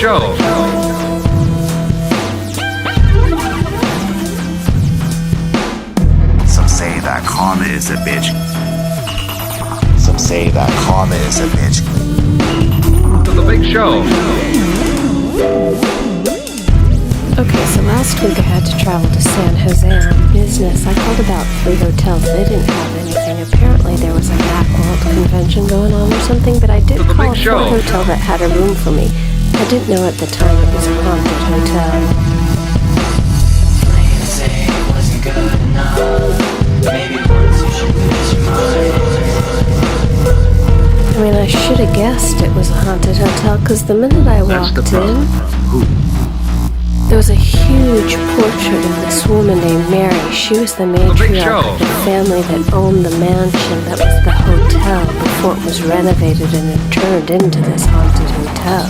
Show. Some say that karma is a bitch. Some say that karma is a bitch. To the big show. Okay, so last week I had to travel to San Jose on business. I called about 3 hotels. They didn't have anything. Apparently there was a Macworld convention going on or something, but I did To the call a big show. hotel that had a room for me. I didn't know at the time it was a haunted hotel. I mean, I should have guessed it was a haunted hotel, because the minute I That's the walked problem. in, there was a huge portrait of this woman named Mary. She was the big matriarch show. of the family that owned the mansion that was the hotel before it was renovated and it turned into this haunted hotel.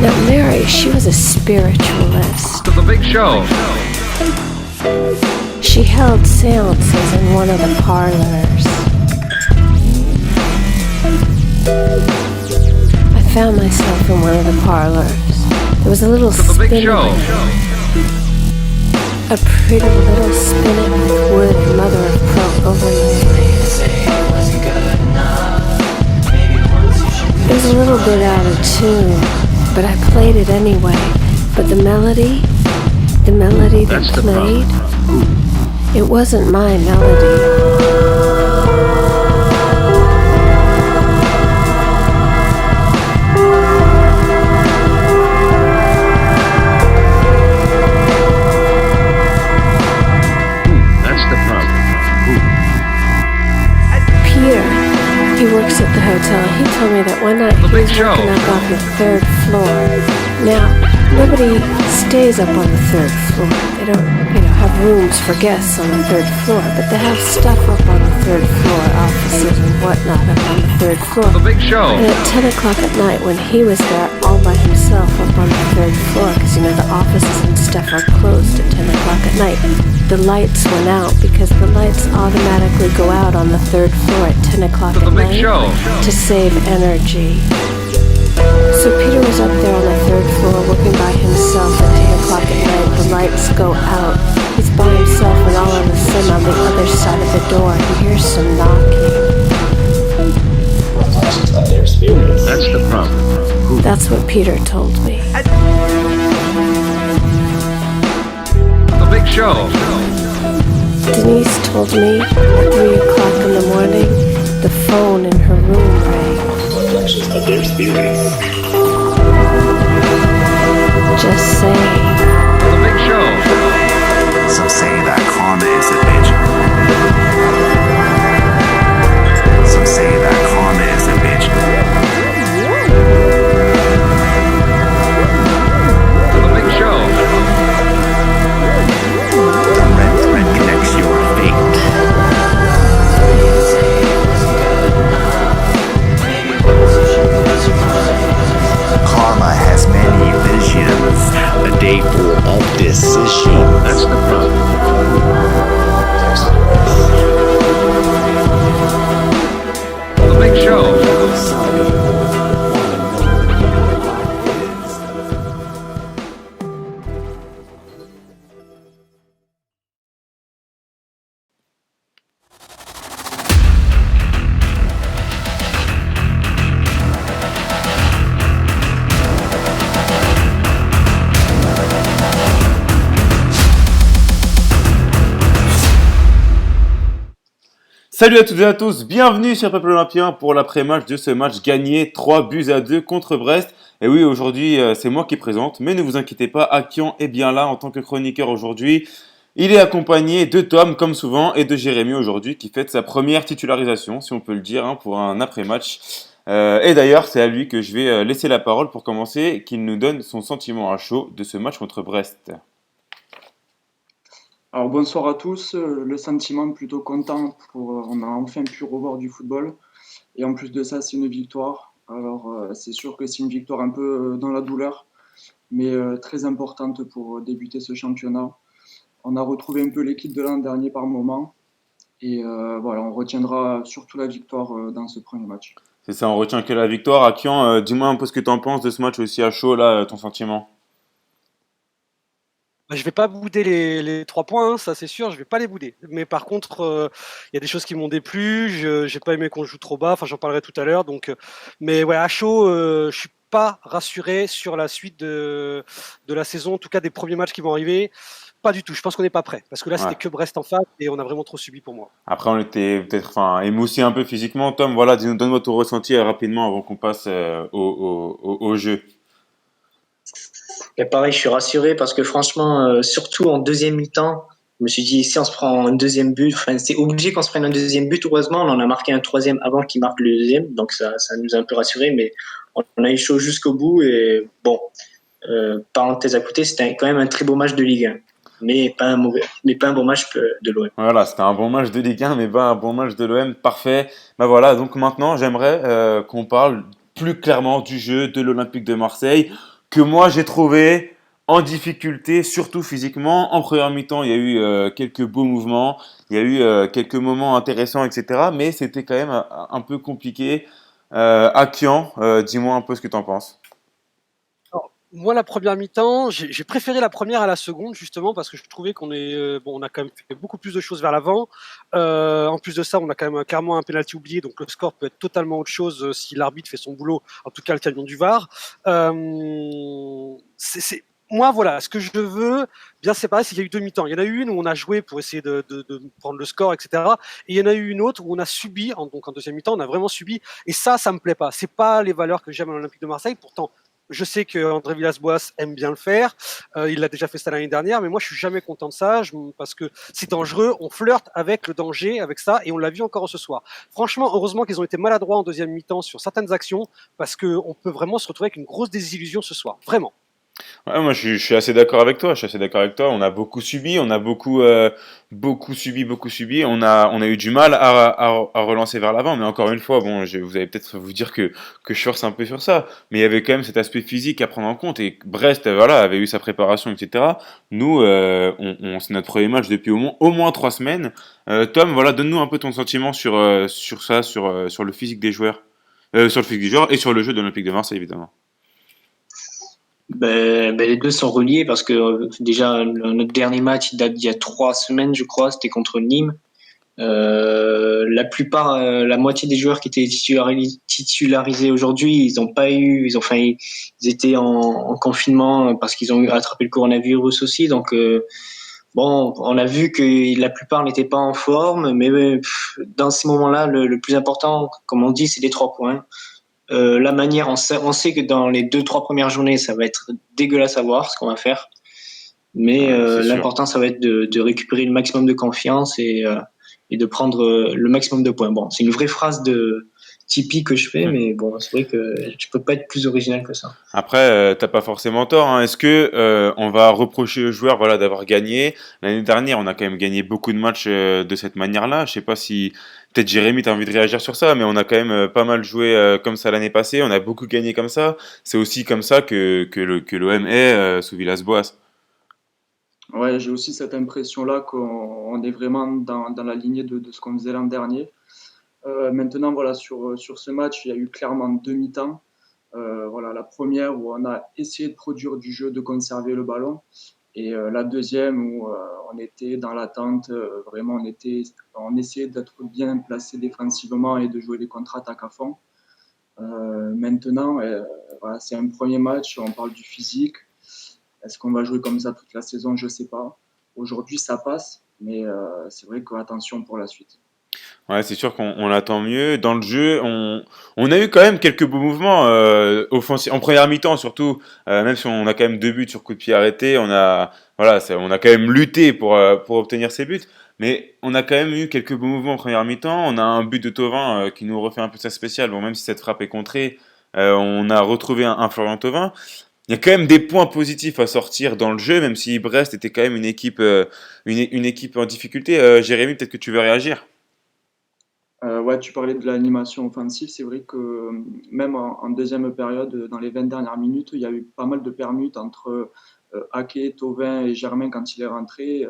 Now, Mary, she was a spiritualist. To the big show. She held seances in one of the parlors. I found myself in one of the parlors. There was a little To the big spinning show. wheel. A pretty little spinning wood mother of pearl overlay. It was a little bit out of tune, but I played it anyway. But the melody that That's the played, it wasn't my melody. That's the problem. Peter, he works at the hotel. He told me that one night he big was show. working up on the 3rd floor. Now, nobody stays up on the 3rd floor. They don't, have rooms for guests on the 3rd floor, but they have stuff up on the 3rd floor, offices and whatnot up on the 3rd floor. To the big show. And at 10 o'clock at night, when he was there all by himself up on the 3rd floor, because the offices and stuff are closed at 10 o'clock at night, the lights went out because the lights automatically go out on the 3rd floor at 10 o'clock To the at big night show. to save energy. So Peter was up there on the 3rd floor working by himself at 10 o'clock at night. The lights go out. He's by himself, and all of a sudden on the other side of the door he hears some knocking. That's the problem. That's what Peter told me. The big show. Denise told me at 3 o'clock in the morning the phone in her room rang. Just saying. The big show. Some say that karma is a bitch. Some say that karma is a bitch. The big show. The red thread connects your fate. Karma has many visions, a day full of decisions. That's the problem. The big show. Salut à toutes et à tous, bienvenue sur Peuple Olympien pour l'après-match de ce match gagné 3-2 contre Brest. Et oui, aujourd'hui c'est moi qui présente, mais ne vous inquiétez pas, Akian est bien là en tant que chroniqueur aujourd'hui. Il est accompagné de Tom comme souvent et de Jérémy aujourd'hui qui fête sa première titularisation, si on peut le dire, pour un après-match. Et d'ailleurs c'est à lui que je vais laisser la parole pour commencer, qu'il nous donne son sentiment à chaud de ce match contre Brest. Alors bonsoir à tous, le sentiment plutôt content on a enfin pu revoir du football et en plus de ça c'est une victoire. Alors c'est sûr que c'est une victoire un peu dans la douleur mais très importante pour débuter ce championnat. On a retrouvé un peu l'équipe de l'an dernier par moment et voilà, on retiendra surtout la victoire dans ce premier match. C'est ça, on retient que la victoire. Akian, dis-moi un peu ce que tu en penses de ce match aussi à chaud, là, ton sentiment. Bah, je vais pas bouder les 3 points, hein, ça c'est sûr, je vais pas les bouder. Mais par contre, il y a des choses qui m'ont déplu. J'ai pas aimé qu'on joue trop bas. Enfin, j'en parlerai tout à l'heure. Donc, mais ouais, à chaud, je suis pas rassuré sur la suite de la saison. En tout cas, des premiers matchs qui vont arriver. Pas du tout. Je pense qu'on n'est pas prêt parce que là, Ouais. c'était que Brest en face et on a vraiment trop subi pour moi. Après, on était peut-être enfin, émoussé un peu physiquement. Tom, voilà, donne-moi ton ressenti rapidement avant qu'on passe au jeu. Et pareil, je suis rassuré parce que franchement, surtout en deuxième mi-temps, je me suis dit, si on se prend un deuxième but, enfin, c'est obligé qu'on se prenne un deuxième but. Heureusement, on en a marqué un troisième avant qu'il marque le deuxième, donc ça nous a un peu rassuré, mais on a eu chaud jusqu'au bout. Et bon, parenthèse à côté, c'était quand même un très beau match de Ligue 1, mais pas un bon match de l'OM. Voilà, c'était un bon match de Ligue 1, mais pas un bon match de l'OM. Parfait. Bah voilà, donc maintenant, j'aimerais qu'on parle plus clairement du jeu de l'Olympique de Marseille, que moi j'ai trouvé en difficulté, surtout physiquement. En première mi-temps, il y a eu quelques beaux mouvements, il y a eu quelques moments intéressants, etc. Mais c'était quand même un peu compliqué. Akian, dis-moi un peu ce que tu en penses. Alors, moi, la première mi-temps, j'ai préféré la première à la seconde, justement, parce que je trouvais qu'on est, bon, on a quand même fait beaucoup plus de choses vers l'avant. En plus de ça, on a quand même clairement un penalty oublié, donc le score peut être totalement autre chose si l'arbitre fait son boulot, en tout cas le camion du VAR. Moi, voilà, ce que je veux bien séparer, c'est qu'il y a eu deux mi-temps. Il y en a eu une où on a joué pour essayer de prendre le score, etc. Et il y en a eu une autre où on a subi, donc en deuxième mi-temps, on a vraiment subi. Et ça me plaît pas. C'est pas les valeurs que j'aime à l'Olympique de Marseille. Pourtant, je sais que André Villas-Boas aime bien le faire. Il l'a déjà fait ça l'année dernière, mais moi je suis jamais content de ça parce que c'est dangereux. On flirte avec le danger, avec ça, et on l'a vu encore ce soir. Franchement, heureusement qu'ils ont été maladroits en deuxième mi-temps sur certaines actions, parce qu'on peut vraiment se retrouver avec une grosse désillusion ce soir. Vraiment. Ouais, moi je suis assez d'accord avec toi. Je suis assez d'accord avec toi. On a beaucoup subi, on a beaucoup subi, beaucoup subi. On a eu du mal à relancer vers l'avant. Mais encore une fois, bon, vous allez peut-être vous dire que je force un peu sur ça. Mais il y avait quand même cet aspect physique à prendre en compte. Et Brest, voilà, avait eu sa préparation, etc. Nous, c'est notre premier match depuis au moins 3 semaines. Tom, voilà, donne-nous un peu ton sentiment sur ça, sur le physique des joueurs, sur le physique des joueurs et sur le jeu de l'Olympique de Marseille, évidemment. Les deux sont reliés parce que déjà notre dernier match il date d'il y a 3 semaines, je crois, c'était contre Nîmes. La plupart, la moitié des joueurs qui étaient titularisés aujourd'hui, ils étaient en confinement parce qu'ils ont attrapé le coronavirus aussi. Donc bon, on a vu que la plupart n'étaient pas en forme, mais dans ces moments-là, le plus important, comme on dit, c'est les 3 points. La manière, on sait que dans les 2-3 premières journées, ça va être dégueulasse à voir ce qu'on va faire. Mais Ouais, c'est sûr. l'important, ça va être de récupérer le maximum de confiance et de prendre le maximum de points. Bon, c'est une vraie phrase de Tipeee que je fais, mais bon, c'est vrai que je peux pas être plus original que ça. Après, t'as pas forcément tort, hein. Est-ce que on va reprocher aux joueurs, voilà, d'avoir gagné? L'année dernière, on a quand même gagné beaucoup de matchs de cette manière-là. Je sais pas si peut-être Jérémy, t'as envie de réagir sur ça, mais on a quand même pas mal joué comme ça l'année passée. On a beaucoup gagné comme ça. C'est aussi comme ça que l'OM est sous Villas-Boas. Ouais, j'ai aussi cette impression-là qu'on est vraiment dans la lignée de ce qu'on faisait l'an dernier. Maintenant, voilà, sur ce match, il y a eu clairement deux mi-temps. Voilà, la première où on a essayé de produire du jeu, de conserver le ballon. Et la deuxième où on était dans l'attente, vraiment on essayait d'être bien placé défensivement et de jouer les contre-attaques à fond. Maintenant, voilà, c'est un premier match, on parle du physique. Est-ce qu'on va jouer comme ça toute la saison? Je ne sais pas. Aujourd'hui, ça passe, mais c'est vrai qu'attention pour la suite. Ouais, c'est sûr qu'on attend mieux. Dans le jeu, on a eu quand même quelques beaux mouvements offensifs en première mi-temps, surtout. Même si on a quand même 2 buts sur coup de pied arrêté, voilà, on a quand même lutté pour obtenir ces buts. Mais on a quand même eu quelques beaux mouvements en première mi-temps. On a un but de Thauvin qui nous refait un peu sa spéciale. Bon, même si cette frappe est contrée, on a retrouvé un Florian Thauvin. Il y a quand même des points positifs à sortir dans le jeu, même si Brest était quand même une équipe en difficulté. Jérémy, peut-être que tu veux réagir. Ouais, tu parlais de l'animation offensive. C'est vrai que même en deuxième période, dans les 20 dernières minutes, il y a eu pas mal de permutes entre Ake, Thauvin et Germain quand il est rentré.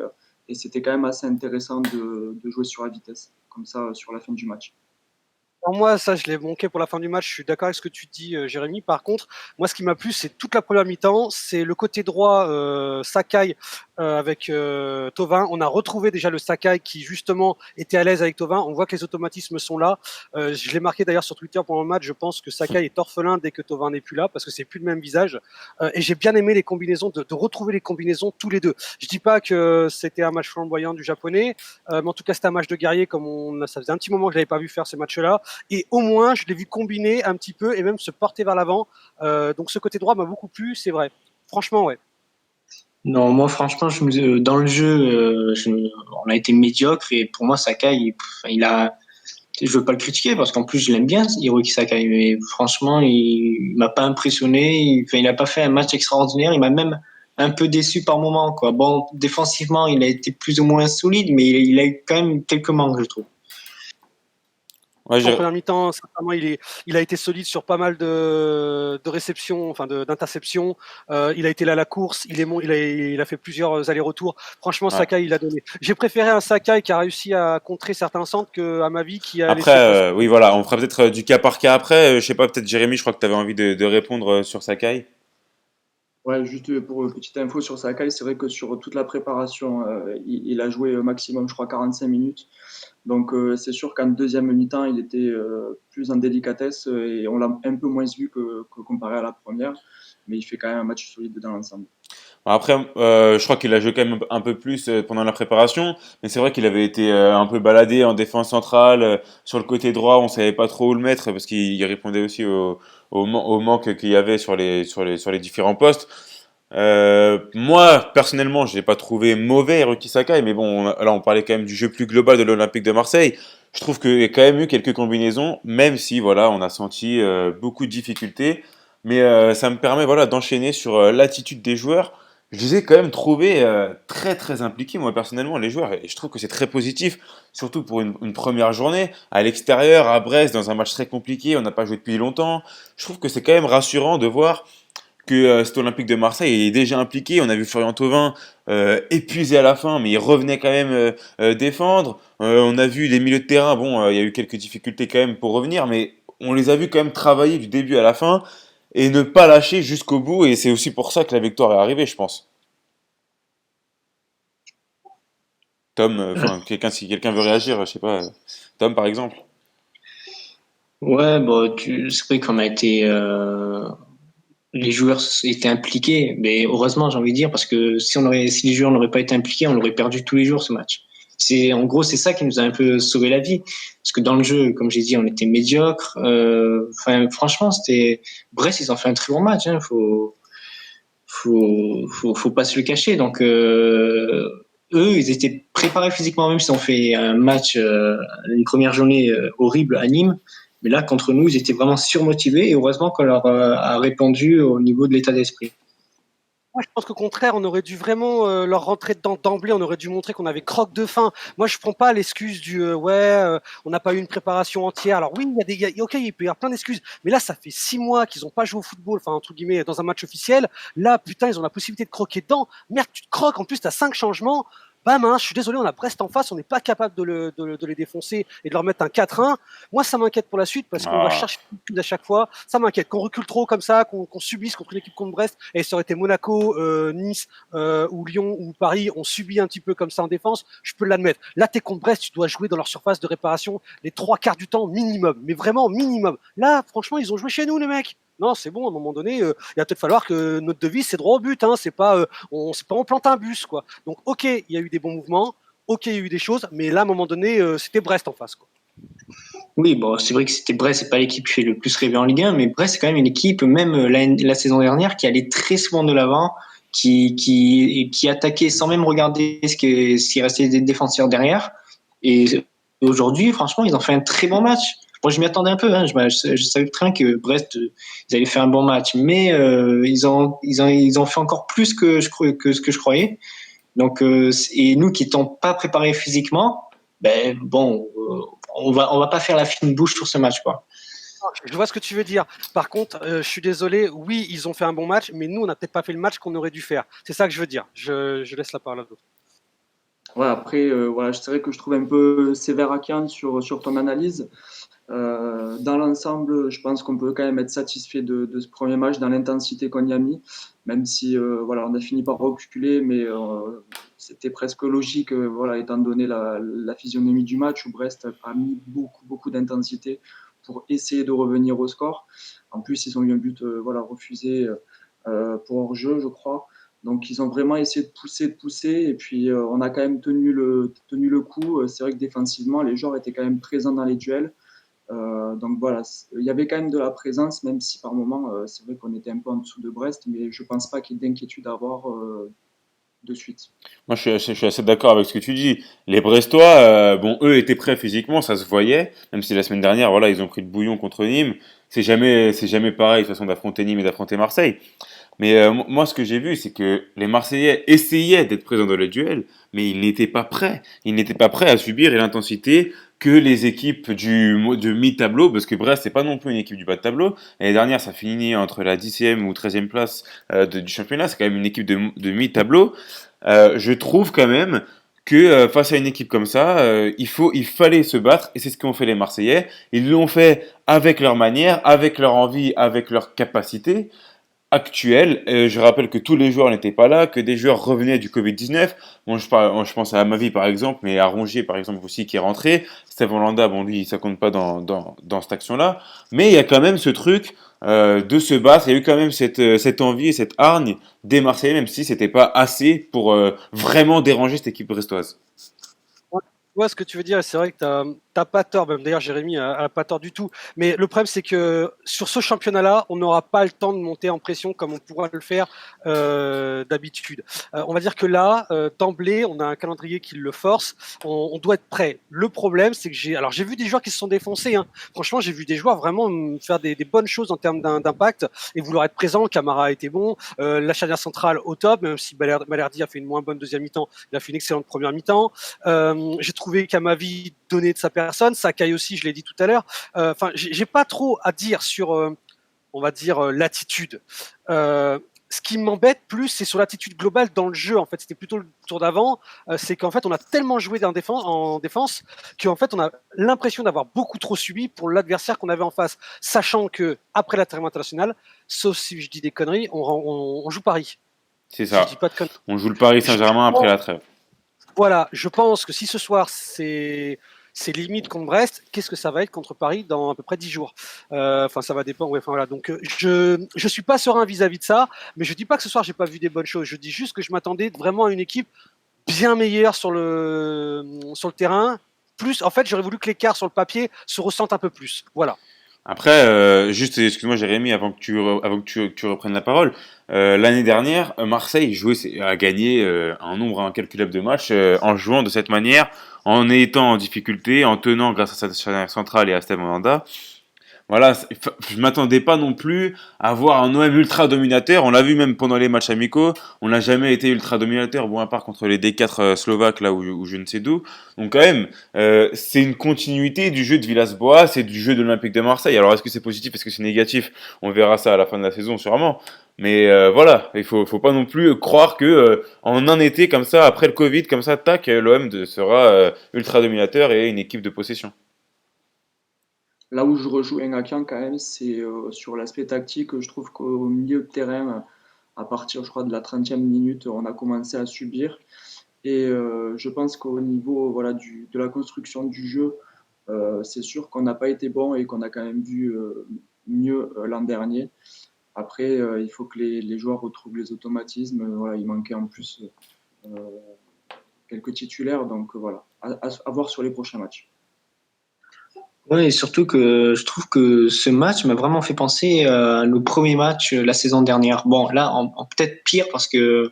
Et c'était quand même assez intéressant de jouer sur la vitesse, comme ça, sur la fin du match. Alors moi, ça, je l'ai manqué pour la fin du match. Je suis d'accord avec ce que tu dis, Jérémy. Par contre, moi, ce qui m'a plu, c'est toute la première mi-temps. C'est le côté droit, Sakai avec Thauvin. On a retrouvé déjà le Sakai qui, justement, était à l'aise avec Thauvin. On voit que les automatismes sont là. Je l'ai marqué d'ailleurs sur Twitter pendant le match. Je pense que Sakai est orphelin dès que Thauvin n'est plus là parce que c'est plus le même visage. Et j'ai bien aimé les combinaisons, de retrouver les combinaisons tous les deux. Je dis pas que c'était un match flamboyant du japonais, mais en tout cas, c'était un match de guerrier ça faisait un petit moment que je l'avais pas vu faire ce match-là. Et au moins, je l'ai vu combiner un petit peu et même se porter vers l'avant. Donc ce côté droit m'a beaucoup plu, c'est vrai. Franchement, ouais. Non, moi franchement, dans le jeu, on a été médiocre et pour moi Sakai, je veux pas le critiquer parce qu'en plus je l'aime bien Hiroki Sakai, mais franchement il m'a pas impressionné. Il a pas fait un match extraordinaire. Il m'a même un peu déçu par moment, quoi. Bon, défensivement, il a été plus ou moins solide, mais il a eu quand même quelques manques, je trouve. Ouais, En première mi-temps, sincèrement, il a été solide sur pas mal de réceptions, enfin d'interceptions. Il a été là à la course. Il a fait plusieurs allers-retours. Franchement, ouais. Sakai, il a donné. J'ai préféré un Sakai qui a réussi à contrer certains centres que, à ma vie, qui a laissé. Après, oui, voilà, on fera peut-être du cas par cas après. Je sais pas, peut-être Jérémy, je crois que tu avais envie de répondre sur Sakai. Ouais, juste pour une petite info sur Sakai, c'est vrai que sur toute la préparation, il a joué au maximum, je crois, 45 minutes. Donc c'est sûr qu'en deuxième mi-temps, il était plus en délicatesse et on l'a un peu moins vu que comparé à la première. Mais il fait quand même un match solide dans l'ensemble. Après, je crois qu'il a joué quand même un peu plus pendant la préparation, mais c'est vrai qu'il avait été un peu baladé en défense centrale, sur le côté droit, on savait pas trop où le mettre parce qu'il répondait aussi au manque qu'il y avait sur les différents postes. Moi, personnellement, je l'ai pas trouvé mauvais, Hiroki Sakai, mais bon, là, on parlait quand même du jeu plus global de l'Olympique de Marseille. Je trouve qu'il y a quand même eu quelques combinaisons, même si, voilà, on a senti beaucoup de difficultés. Mais ça me permet, voilà, d'enchaîner sur l'attitude des joueurs. Je les ai quand même trouvés très, très impliqués, moi, personnellement, les joueurs. Et je trouve que c'est très positif, surtout pour une première journée, à l'extérieur, à Brest, dans un match très compliqué, on n'a pas joué depuis longtemps. Je trouve que c'est quand même rassurant de voir que cet Olympique de Marseille est déjà impliqué. On a vu Florian Thauvin épuisé à la fin, mais il revenait quand même défendre. On a vu les milieux de terrain, bon, il y a eu quelques difficultés quand même pour revenir, mais on les a vus quand même travailler du début à la fin et ne pas lâcher jusqu'au bout. Et c'est aussi pour ça que la victoire est arrivée, je pense. Tom, si quelqu'un veut réagir, je sais pas, Tom par exemple. Ouais, bon, c'est vrai qu'on a été, les joueurs étaient impliqués, mais heureusement, j'ai envie de dire, parce que si les joueurs n'auraient pas été impliqués, on l'aurait perdu tous les jours ce match. En gros, c'est ça qui nous a un peu sauvé la vie, parce que dans le jeu, comme j'ai dit, on était médiocre. Franchement, Brest, ils ont fait un très bon match. Faut pas se le cacher. Donc, eux, ils étaient préparés physiquement, même s'ils ont fait un match, une première journée horrible à Nîmes. Mais là, contre nous, ils étaient vraiment surmotivés et heureusement qu'on leur a répondu au niveau de l'état d'esprit. Moi, je pense qu'au contraire, on aurait dû vraiment leur rentrer dedans d'emblée. On aurait dû montrer qu'on avait croque de faim. Moi, je prends pas l'excuse du on n'a pas eu une préparation entière. Alors oui, ok, il peut y avoir plein d'excuses. Mais là, ça fait 6 mois qu'ils ont pas joué au football, enfin entre guillemets, dans un match officiel. Là, putain, ils ont la possibilité de croquer dedans. Merde, tu te croques. En plus, t'as 5 changements. Bam, hein, je suis désolé, on a Brest en face, on n'est pas capable de les défoncer et de leur mettre un 4-1. Moi, ça m'inquiète pour la suite parce qu'on va Ah. chercher à chaque fois. Ça m'inquiète qu'on recule trop comme ça, qu'on subisse contre une équipe contre Brest. Et ça aurait été Monaco, Nice ou Lyon ou Paris, on subit un petit peu comme ça en défense. Je peux l'admettre. Là, t'es contre Brest, tu dois jouer dans leur surface de réparation les 3 quarts du temps minimum, mais vraiment minimum. Là, franchement, ils ont joué chez nous, les mecs. Non, c'est bon. À un moment donné, il va peut-être falloir que notre devise c'est droit au but. Hein, c'est pas on plante un bus quoi. Donc ok, il y a eu des bons mouvements, ok, il y a eu des choses, mais là à un moment donné, c'était Brest en face quoi. Oui, bon, c'est vrai que c'était Brest, c'est pas l'équipe qui fait le plus rêver en Ligue 1, mais Brest, c'est quand même une équipe, même la saison dernière, qui allait très souvent de l'avant, qui attaquait sans même regarder ce qui restait des défenseurs derrière. Et aujourd'hui, franchement, ils ont fait un très bon match. Moi, je m'y attendais un peu. Hein. Je savais très bien que Brest, ils allaient faire un bon match, mais ils ont fait encore plus que ce que je croyais. Donc, et nous qui n'étions pas préparés physiquement, ben bon, on va pas faire la fine bouche sur ce match, quoi. Je vois ce que tu veux dire. Par contre, je suis désolé. Oui, ils ont fait un bon match, mais nous, on n'a peut-être pas fait le match qu'on aurait dû faire. C'est ça que je veux dire. Je laisse la parole à d'autres. Ouais, après, voilà, c'est vrai que je trouve un peu sévère à Kian sur ton analyse. Dans l'ensemble, je pense qu'on peut quand même être satisfait de ce premier match dans l'intensité qu'on y a mis, même si voilà, on a fini par reculer, mais c'était presque logique, voilà, étant donné la physionomie du match où Brest a mis beaucoup d'intensité pour essayer de revenir au score. En plus, ils ont eu un but voilà, refusé pour hors-jeu, je crois. Donc, ils ont vraiment essayé de pousser, et puis on a quand même tenu le coup. C'est vrai que défensivement, les joueurs étaient quand même présents dans les duels. Donc voilà, il y avait quand même de la présence, même si par moment, c'est vrai qu'on était un peu en dessous de Brest, mais je ne pense pas qu'il y ait d'inquiétude à avoir de suite. Moi, je suis assez d'accord avec ce que tu dis. Les Brestois, bon, eux étaient prêts physiquement, ça se voyait. Même si la semaine dernière, voilà, ils ont pris le bouillon contre Nîmes. C'est jamais pareil, de toute façon, d'affronter Nîmes et d'affronter Marseille. Mais moi, ce que j'ai vu, c'est que les Marseillais essayaient d'être présents dans le duel, mais ils n'étaient pas prêts. Ils n'étaient pas prêts à subir l'intensité que les équipes du mi-tableau, parce que Brest, c'est pas non plus une équipe du bas de tableau. L'année dernière, ça finit entre la 10e ou 13e place du championnat. C'est quand même une équipe de mi-tableau. Je trouve quand même que face à une équipe comme ça, il fallait se battre, et c'est ce qu'ont fait les Marseillais. Ils l'ont fait avec leur manière, avec leur envie, avec leur capacité actuelle. Je rappelle que tous les joueurs n'étaient pas là, que des joueurs revenaient du Covid-19. Bon, je pense à Amavi par exemple, mais à Rongier par exemple aussi qui est rentré. Stéphane Landa, bon lui, ça compte pas dans cette action-là. Mais il y a quand même ce truc de se battre. Il y a eu quand même cette envie et cette hargne des Marseillais, même si c'était pas assez pour vraiment déranger cette équipe brestoise. Ouais, ce que tu veux dire, c'est vrai que t'as pas tort. Même d'ailleurs, Jérémy a pas tort du tout. Mais le problème, c'est que sur ce championnat-là, on n'aura pas le temps de monter en pression comme on pourra le faire d'habitude. On va dire que là, d'emblée, on a un calendrier qui le force. On doit être prêt. Le problème, c'est que j'ai vu des joueurs qui se sont défoncés. Hein. Franchement, j'ai vu des joueurs vraiment faire des bonnes choses en termes d'impact et vouloir être présent. Camara a été bon. La charnière centrale au top, même si Balerdi a fait une moins bonne deuxième mi-temps. Il a fait une excellente première mi-temps. J'ai trouvé qu'Amavi donnait de sa personne, Sakai aussi, je l'ai dit tout à l'heure. Enfin, j'ai pas trop à dire sur, on va dire, l'attitude. Ce qui m'embête plus, c'est sur l'attitude globale dans le jeu. En fait, c'était plutôt le tour d'avant. C'est qu'en fait, on a tellement joué en défense qu'en fait, on a l'impression d'avoir beaucoup trop subi pour l'adversaire qu'on avait en face, sachant que après la trêve internationale, sauf si je dis des conneries, on joue Paris. C'est Si je ça. dis pas de conneries. On joue le Paris Saint-Germain après la trêve. Voilà, je pense que si ce soir c'est limite contre Brest, qu'est-ce que ça va être contre Paris dans à peu près 10 jours. Enfin, ça va dépendre. Ouais, enfin voilà. Donc, je suis pas serein vis-à-vis de ça, mais je dis pas que ce soir j'ai pas vu des bonnes choses. Je dis juste que je m'attendais vraiment à une équipe bien meilleure sur le terrain. Plus, en fait, j'aurais voulu que l'écart sur le papier se ressente un peu plus. Voilà. Après, juste, excuse-moi Jérémy, avant que tu reprennes la parole, l'année dernière, Marseille a gagné un nombre incalculable de matchs en jouant de cette manière, en étant en difficulté, en tenant grâce à sa charnière centrale et à Steve Mandanda. Voilà, je m'attendais pas non plus à voir un OM ultra dominateur. On l'a vu même pendant les matchs amicaux. On n'a jamais été ultra dominateur, bon à part contre les D4 slovaques là où je ne sais d'où. Donc quand même, c'est une continuité du jeu de Villas-Boas, c'est du jeu de l'Olympique de Marseille. Alors est-ce que c'est positif, est-ce que c'est négatif? On verra ça à la fin de la saison sûrement. Mais voilà, il faut pas non plus croire que en un été comme ça, après le Covid, comme ça, tac, l'OM sera ultra dominateur et une équipe de possession. Là où je rejoins Akian quand même, c'est sur l'aspect tactique. Je trouve qu'au milieu de terrain, à partir, je crois, de la 30e minute, on a commencé à subir. Et je pense qu'au niveau voilà, de la construction du jeu, c'est sûr qu'on n'a pas été bon et qu'on a quand même vu mieux l'an dernier. Après, il faut que les joueurs retrouvent les automatismes. Voilà, il manquait en plus euh, quelques titulaires. Donc voilà, à voir sur les prochains matchs. Ouais, et surtout que je trouve que ce match m'a vraiment fait penser à nos premiers matchs la saison dernière. Bon, là, en peut-être pire parce que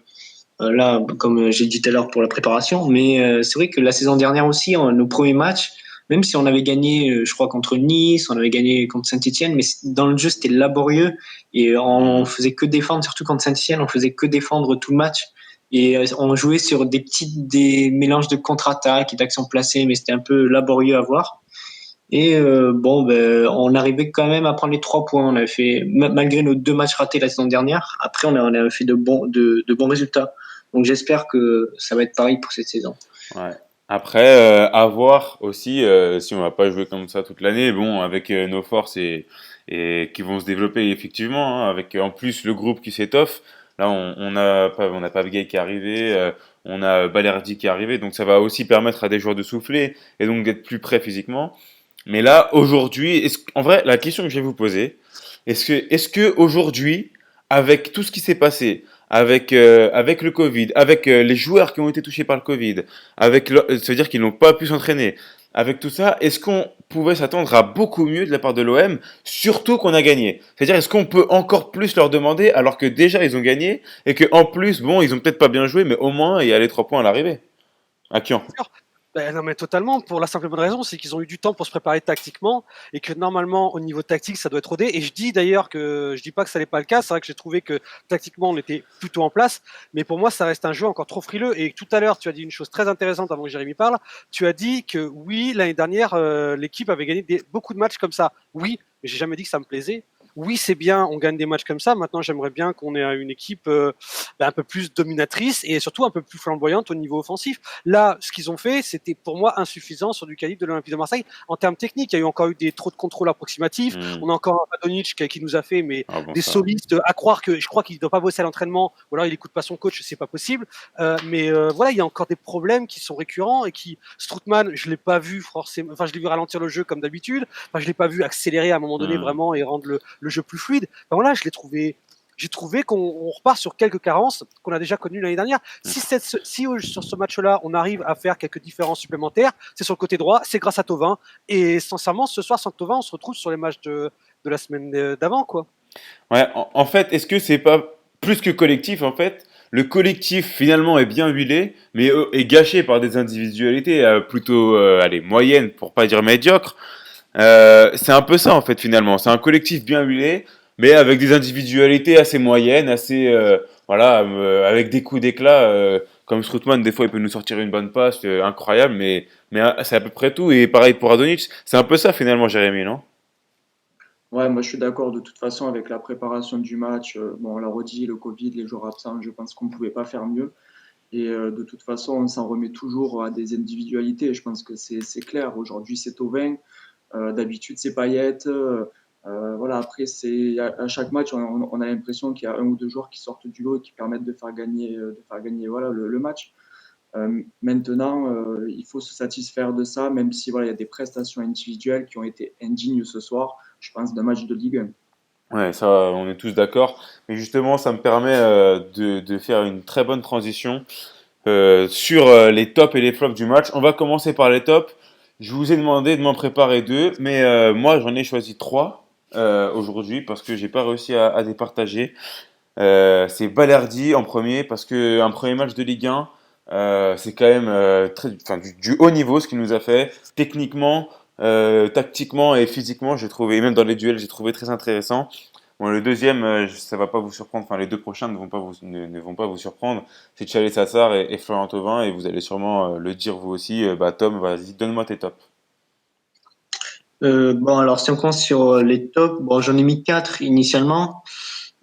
là, comme j'ai dit tout à l'heure pour la préparation, mais c'est vrai que la saison dernière aussi, nos premiers matchs, même si on avait gagné, je crois, contre Nice, on avait gagné contre Saint-Etienne, mais dans le jeu, c'était laborieux et on faisait que défendre, surtout contre Saint-Etienne, on faisait que défendre tout le match. Et on jouait sur des mélanges de contre-attaques et d'actions placées, mais c'était un peu laborieux à voir. Et bon, ben, on arrivait quand même à prendre les 3 points. On avait fait, malgré nos 2 matchs ratés la saison dernière, après on a fait de bons résultats. Donc j'espère que ça va être pareil pour cette saison. Ouais. Après, à voir aussi si on va pas jouer comme ça toute l'année. Bon, avec nos forces et qui vont se développer effectivement, hein, avec en plus le groupe qui s'étoffe. Là, on a Pavgay qui est arrivé, on a Balerdi qui est arrivé, donc ça va aussi permettre à des joueurs de souffler et donc d'être plus prêts physiquement. Mais là, aujourd'hui, en vrai, la question que je vais vous poser, est-ce que aujourd'hui, avec tout ce qui s'est passé, avec le Covid, avec les joueurs qui ont été touchés par le Covid, ça veut dire qu'ils n'ont pas pu s'entraîner, avec tout ça, est-ce qu'on pouvait s'attendre à beaucoup mieux de la part de l'OM, surtout qu'on a gagné? C'est-à-dire, est-ce qu'on peut encore plus leur demander alors que déjà ils ont gagné et que en plus, bon, ils ont peut-être pas bien joué, mais au moins il y a les 3 points à l'arrivée. À Kian. Ben non, mais totalement, pour la simple et bonne raison, c'est qu'ils ont eu du temps pour se préparer tactiquement et que normalement, au niveau tactique, ça doit être rodé. Et je dis d'ailleurs que je dis pas que ça n'est pas le cas. C'est vrai que j'ai trouvé que tactiquement, on était plutôt en place. Mais pour moi, ça reste un jeu encore trop frileux. Et tout à l'heure, tu as dit une chose très intéressante avant que Jérémy parle. Tu as dit que oui, l'année dernière, l'équipe avait gagné beaucoup de matchs comme ça. Oui, mais j'ai jamais dit que ça me plaisait. Oui, c'est bien, on gagne des matchs comme ça. Maintenant, j'aimerais bien qu'on ait une équipe un peu plus dominatrice et surtout un peu plus flamboyante au niveau offensif. Là, ce qu'ils ont fait, c'était pour moi insuffisant sur du calibre de l'Olympique de Marseille. En termes techniques, il y a eu encore eu des trop de contrôles approximatifs. On a encore Radonjic qui nous a fait Ah bon, des ça. solistes à croire que je crois qu'il ne doit pas bosser à l'entraînement ou alors il écoute pas son coach, c'est pas possible. Voilà, il y a encore des problèmes qui sont récurrents et qui Strootman, je l'ai pas vu forcément. Enfin, je l'ai vu ralentir le jeu comme d'habitude. Enfin, je l'ai pas vu accélérer à un moment donné Hmm. vraiment et rendre le jeu plus fluide. Enfin, voilà, j'ai trouvé qu'on repart sur quelques carences qu'on a déjà connues l'année dernière. Si sur ce match-là, on arrive à faire quelques différences supplémentaires, c'est sur le côté droit, c'est grâce à Thauvin. Et sincèrement, ce soir, sans Thauvin, on se retrouve sur les matchs de la semaine d'avant, quoi. Ouais, en fait, est-ce que c'est pas plus que collectif en fait? Le collectif finalement est bien huilé, mais est gâché par des individualités plutôt allez, moyennes, pour pas dire médiocres. C'est un peu ça en fait finalement. C'est un collectif bien huilé, mais avec des individualités assez moyennes, assez voilà, avec des coups d'éclat. Comme Strootman, des fois, il peut nous sortir une bonne passe incroyable, mais c'est à peu près tout. Et pareil pour Radonjic, c'est un peu ça finalement, Jérémy, non? Ouais, moi je suis d'accord de toute façon avec la préparation du match. Bon, on l'a redit, le Covid, les joueurs absents, je pense qu'on ne pouvait pas faire mieux. Et de toute façon, on s'en remet toujours à des individualités. Je pense que c'est clair. Aujourd'hui, c'est Thauvin. D'habitude, c'est Payet. Voilà, après, à chaque match, on a l'impression qu'il y a un ou deux joueurs qui sortent du lot et qui permettent de faire gagner voilà, le match. Maintenant, il faut se satisfaire de ça, même si voilà, il y a des prestations individuelles qui ont été indignes ce soir, je pense, d'un match de Ligue 1. Ouais, ça, on est tous d'accord. Mais justement, ça me permet de faire une très bonne transition sur les tops et les flops du match. On va commencer par les tops. Je vous ai demandé de m'en préparer deux, mais moi, j'en ai choisi trois aujourd'hui parce que j'ai pas réussi à départager. C'est Balerdi en premier parce que un premier match de Ligue 1, c'est quand même enfin, du haut niveau ce qu'il nous a fait. Techniquement, tactiquement et physiquement, j'ai trouvé, et même dans les duels, j'ai trouvé très intéressant. Bon, le deuxième, ça va pas vous surprendre. Enfin, les deux prochains ne vont pas vous surprendre. C'est Tchalé Sassar et Florian Thauvin, et vous allez sûrement le dire vous aussi. Bah, Tom, vas-y, donne-moi tes tops. Bon, alors si on commence sur les tops, bon, j'en ai mis quatre initialement.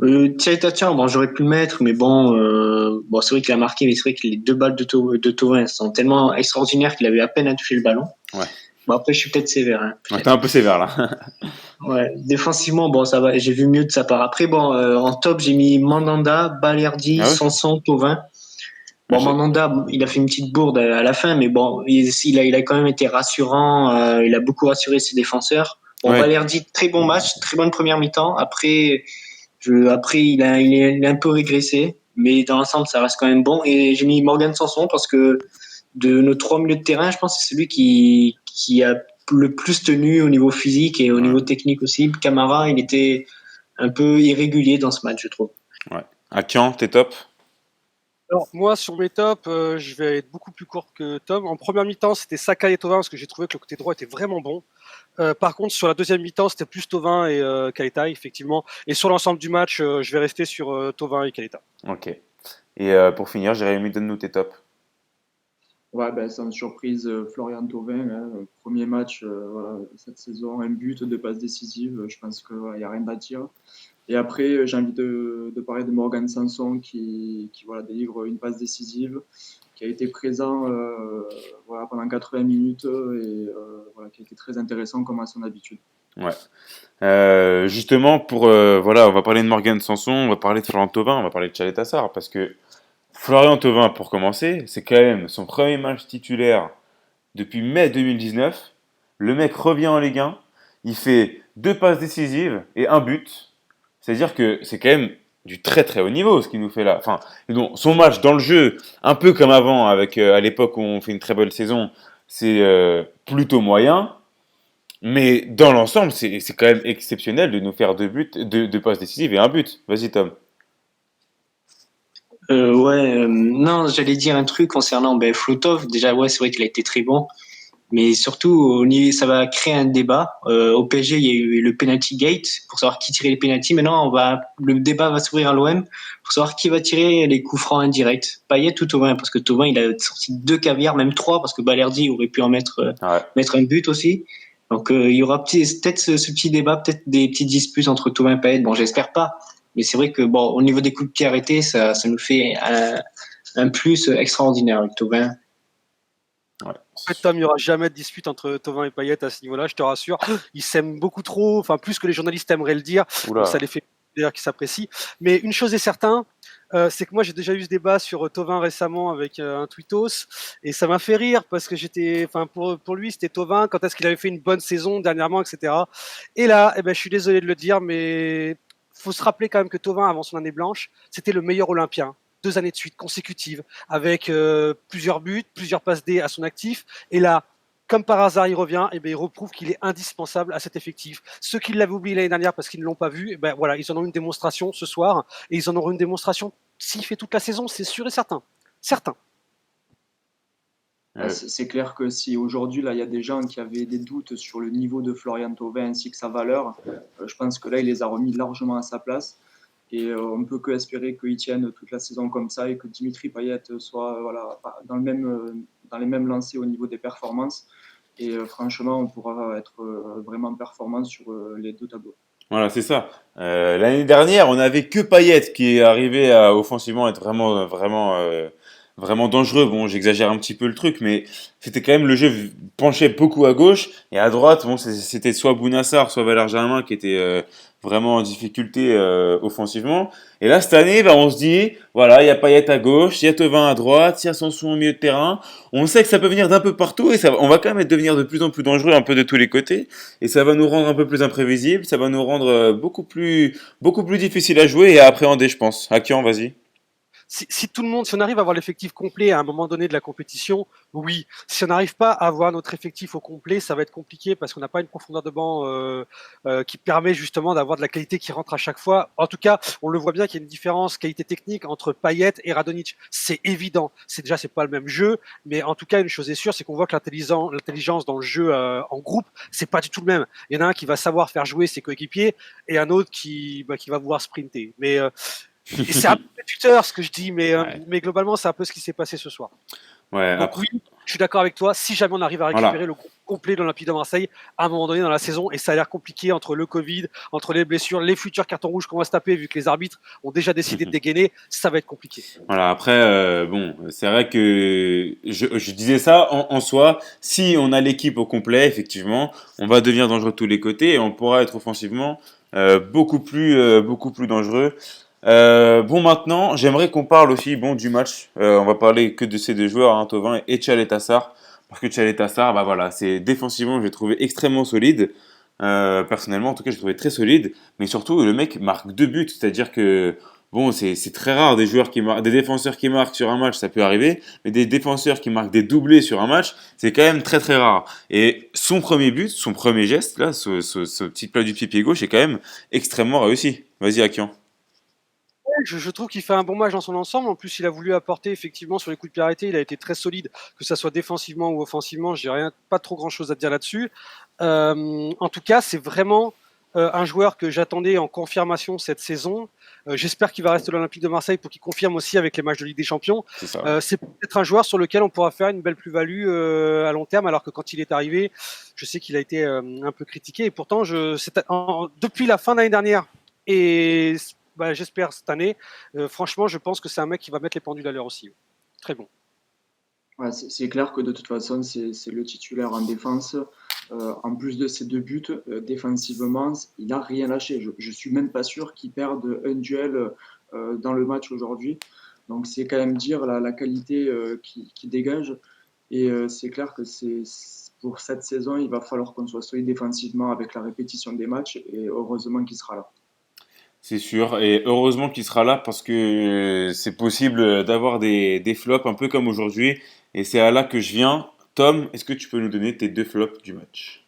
Thierry Tattian, bon, j'aurais pu le mettre, mais bon, c'est vrai qu'il a marqué, mais c'est vrai que les deux balles de Thauvin sont tellement extraordinaires qu'il avait à peine à toucher le ballon. Ouais. Bon, après, je suis peut-être sévère, hein. Ouais, t'es un peu sévère là. Ouais, défensivement, bon, ça va, j'ai vu mieux de sa part. Après, bon, en top, j'ai mis Mandanda, Balerdi, Ah oui? Sanson, Thauvin. Bon, J'ai- Mandanda, il a fait une petite bourde à la fin, mais bon, il a quand même été rassurant. Il a beaucoup rassuré ses défenseurs. Bon, Ouais. Balerdi, très bon match, très bonne première mi-temps. Après, il a un peu régressé, mais dans l'ensemble, ça reste quand même bon. Et j'ai mis Morgan Sanson parce que de nos trois milieux de terrain, je pense que c'est celui qui a le plus tenu au niveau physique et au Ouais. niveau technique aussi. Camara, il était un peu irrégulier dans ce match, je trouve. Ouais. Akian, tes tops? Alors, moi, sur mes tops, je vais être beaucoup plus court que Tom. En première mi-temps, c'était Saka et Thauvin parce que j'ai trouvé que le côté droit était vraiment bon. Par contre, sur la deuxième mi-temps, c'était plus Thauvin et Keita, effectivement. Et sur l'ensemble du match, je vais rester sur Thauvin et Keita. Ok. Et pour finir, Jérémy, donne-nous tes tops. Ouais, ben, sans surprise, Florian Thauvin, hein, premier match voilà, cette saison, un but, deux passes décisives. Je pense qu'il n'y a rien à dire. Et après, j'ai envie de parler de Morgan Sanson qui voilà, délivre une passe décisive. qui a été présent voilà, pendant 80 minutes et voilà, qui a été très intéressant comme à son habitude. Ouais. Justement, voilà, on va parler de Morgan Sanson, on va parler de Florian Thauvin, on va parler de Chalet Tassar, parce que Florian Thauvin, pour commencer, c'est quand même son premier match titulaire depuis mai 2019. Le mec revient en Ligue 1, il fait 2 passes décisives et un but. C'est-à-dire que c'est quand même du très très haut niveau ce qu'il nous fait là. Enfin, donc, son match dans le jeu, un peu comme avant, avec à l'époque où on fait une très belle saison, c'est plutôt moyen. Mais dans l'ensemble, c'est quand même exceptionnel de nous faire 2 buts, 2 passes décisives et un but. Vas-y Tom. Non, j'allais dire un truc concernant Flotov. Déjà, ouais, c'est vrai qu'il a été très bon. Mais surtout, ça va créer un débat. Au PSG, il y a eu le penalty gate pour savoir qui tirait les penalties. Maintenant, le débat va s'ouvrir à l'OM pour savoir qui va tirer les coups francs indirects. Payet ou Thauvin, parce que Thauvin, il a sorti 2 caviars, même 3, parce que Balerdi aurait pu en mettre un but aussi. Donc, il y aura peut-être ce petit débat, peut-être des petites disputes entre Thauvin et Payet. Bon, j'espère pas. Mais c'est vrai que au niveau des coups de pied arrêtés, ça nous fait un plus extraordinaire avec Thauvin. Ouais. En fait, Tom, il n'y aura jamais de dispute entre Thauvin et Payet à ce niveau-là, je te rassure. Ils s'aiment beaucoup trop, enfin plus que les journalistes aimeraient le dire. Oula. Donc ça les fait d'ailleurs qu'ils s'apprécient. Mais une chose est certaine, c'est que moi j'ai déjà eu ce débat sur Thauvin récemment avec un tweetos, et ça m'a fait rire parce que pour lui c'était Thauvin, quand est-ce qu'il avait fait une bonne saison dernièrement, etc. Et là, je suis désolé de le dire, mais faut se rappeler quand même que Thauvin, avant son année blanche, c'était le meilleur Olympien. 2 années de suite consécutives, avec plusieurs buts, plusieurs passes D à son actif. Et là, comme par hasard, il revient, et il reprouve qu'il est indispensable à cet effectif. Ceux qui l'avaient oublié l'année dernière parce qu'ils ne l'ont pas vu, voilà, ils en ont une démonstration ce soir, et ils en auront une démonstration s'il fait toute la saison, c'est sûr et certain. Certain. C'est clair que si aujourd'hui là il y a des gens qui avaient des doutes sur le niveau de Florian Thauvin ainsi que sa valeur, je pense que là il les a remis largement à sa place. Et on ne peut que espérer qu'il tienne toute la saison comme ça et que Dimitri Payet soit voilà, dans les mêmes lancers au niveau des performances. Et franchement, on pourra être vraiment performant sur les 2 tableaux. Voilà, c'est ça. L'année dernière, on n'avait que Payet qui est arrivé à offensivement être vraiment dangereux. Bon, j'exagère un petit peu le truc, mais c'était quand même le jeu penchait beaucoup à gauche et à droite. Bon, c'était soit Bounassar, soit Valère Germain qui était vraiment en difficulté offensivement. Et là, cette année, on se dit, voilà, il y a Payet à gauche, il y a Thauvin à droite, il y a Sanson au milieu de terrain. On sait que ça peut venir d'un peu partout et on va quand même devenir de plus en plus dangereux un peu de tous les côtés. Et ça va nous rendre un peu plus imprévisibles, ça va nous rendre beaucoup plus difficile à jouer et à appréhender, je pense. Akian, vas-y. Si tout le monde, si on arrive à avoir l'effectif complet à un moment donné de la compétition, oui. Si on n'arrive pas à avoir notre effectif au complet, ça va être compliqué parce qu'on n'a pas une profondeur de banc qui permet justement d'avoir de la qualité qui rentre à chaque fois. En tout cas, on le voit bien qu'il y a une différence qualité technique entre Payet et Radonjic. C'est évident. C'est pas le même jeu, mais en tout cas, une chose est sûre, c'est qu'on voit que l'intelligence dans le jeu en groupe, c'est pas du tout le même. Il y en a un qui va savoir faire jouer ses coéquipiers et un autre qui va vouloir sprinter. Mais et c'est un peu Twitter ce que je dis, mais globalement, c'est un peu ce qui s'est passé ce soir. Ouais, Donc après, oui, je suis d'accord avec toi. Si jamais on arrive à récupérer le groupe complet de l'Olympique de Marseille à un moment donné dans la saison, et ça a l'air compliqué entre le Covid, entre les blessures, les futurs cartons rouges qu'on va se taper, vu que les arbitres ont déjà décidé de dégainer, ça va être compliqué. voilà, après, bon, c'est vrai que je disais ça en soi. Si on a l'équipe au complet, effectivement, on va devenir dangereux de tous les côtés et on pourra être offensivement beaucoup plus dangereux. Bon, maintenant, j'aimerais qu'on parle aussi du match. On va parler que de ces 2 joueurs, hein, Thauvin et Chalet Tassar. Parce que Chalet Tassar, voilà, c'est défensivement, je l'ai trouvé extrêmement solide. Personnellement, en tout cas, je l'ai trouvé très solide. Mais surtout, le mec marque 2 buts. C'est-à-dire que, bon, c'est très rare des défenseurs qui marquent sur un match, ça peut arriver. Mais des défenseurs qui marquent des doublés sur un match, c'est quand même très très rare. Et son premier but, son premier geste, là, ce petit plat du pied gauche, est quand même extrêmement réussi. Vas-y, Akian. Je trouve qu'il fait un bon match dans son ensemble. En plus, il a voulu apporter effectivement sur les coups de pied arrêtés. Il a été très solide, que ça soit défensivement ou offensivement. J'ai pas trop grand chose à dire là-dessus. En tout cas, c'est vraiment un joueur que j'attendais en confirmation cette saison. J'espère qu'il va rester à l'Olympique de Marseille pour qu'il confirme aussi avec les matchs de Ligue des Champions. C'est ça. C'est peut-être un joueur sur lequel on pourra faire une belle plus-value à long terme, alors que quand il est arrivé, je sais qu'il a été un peu critiqué. Et pourtant, depuis la fin de l'année dernière et j'espère cette année, franchement, je pense que c'est un mec qui va mettre les pendules à l'heure aussi. Très bon. Ouais, c'est clair que de toute façon, c'est le titulaire en défense. En plus de ses deux buts, défensivement, il n'a rien lâché. Je suis même pas sûr qu'il perde un duel dans le match aujourd'hui. Donc c'est quand même dire la qualité qu'il dégage. Et c'est clair que pour cette saison, il va falloir qu'on soit solide défensivement avec la répétition des matchs. Et heureusement qu'il sera là. C'est sûr, et heureusement qu'il sera là parce que c'est possible d'avoir des flops un peu comme aujourd'hui, et c'est à là que je viens. Tom, est-ce que tu peux nous donner tes deux flops du match?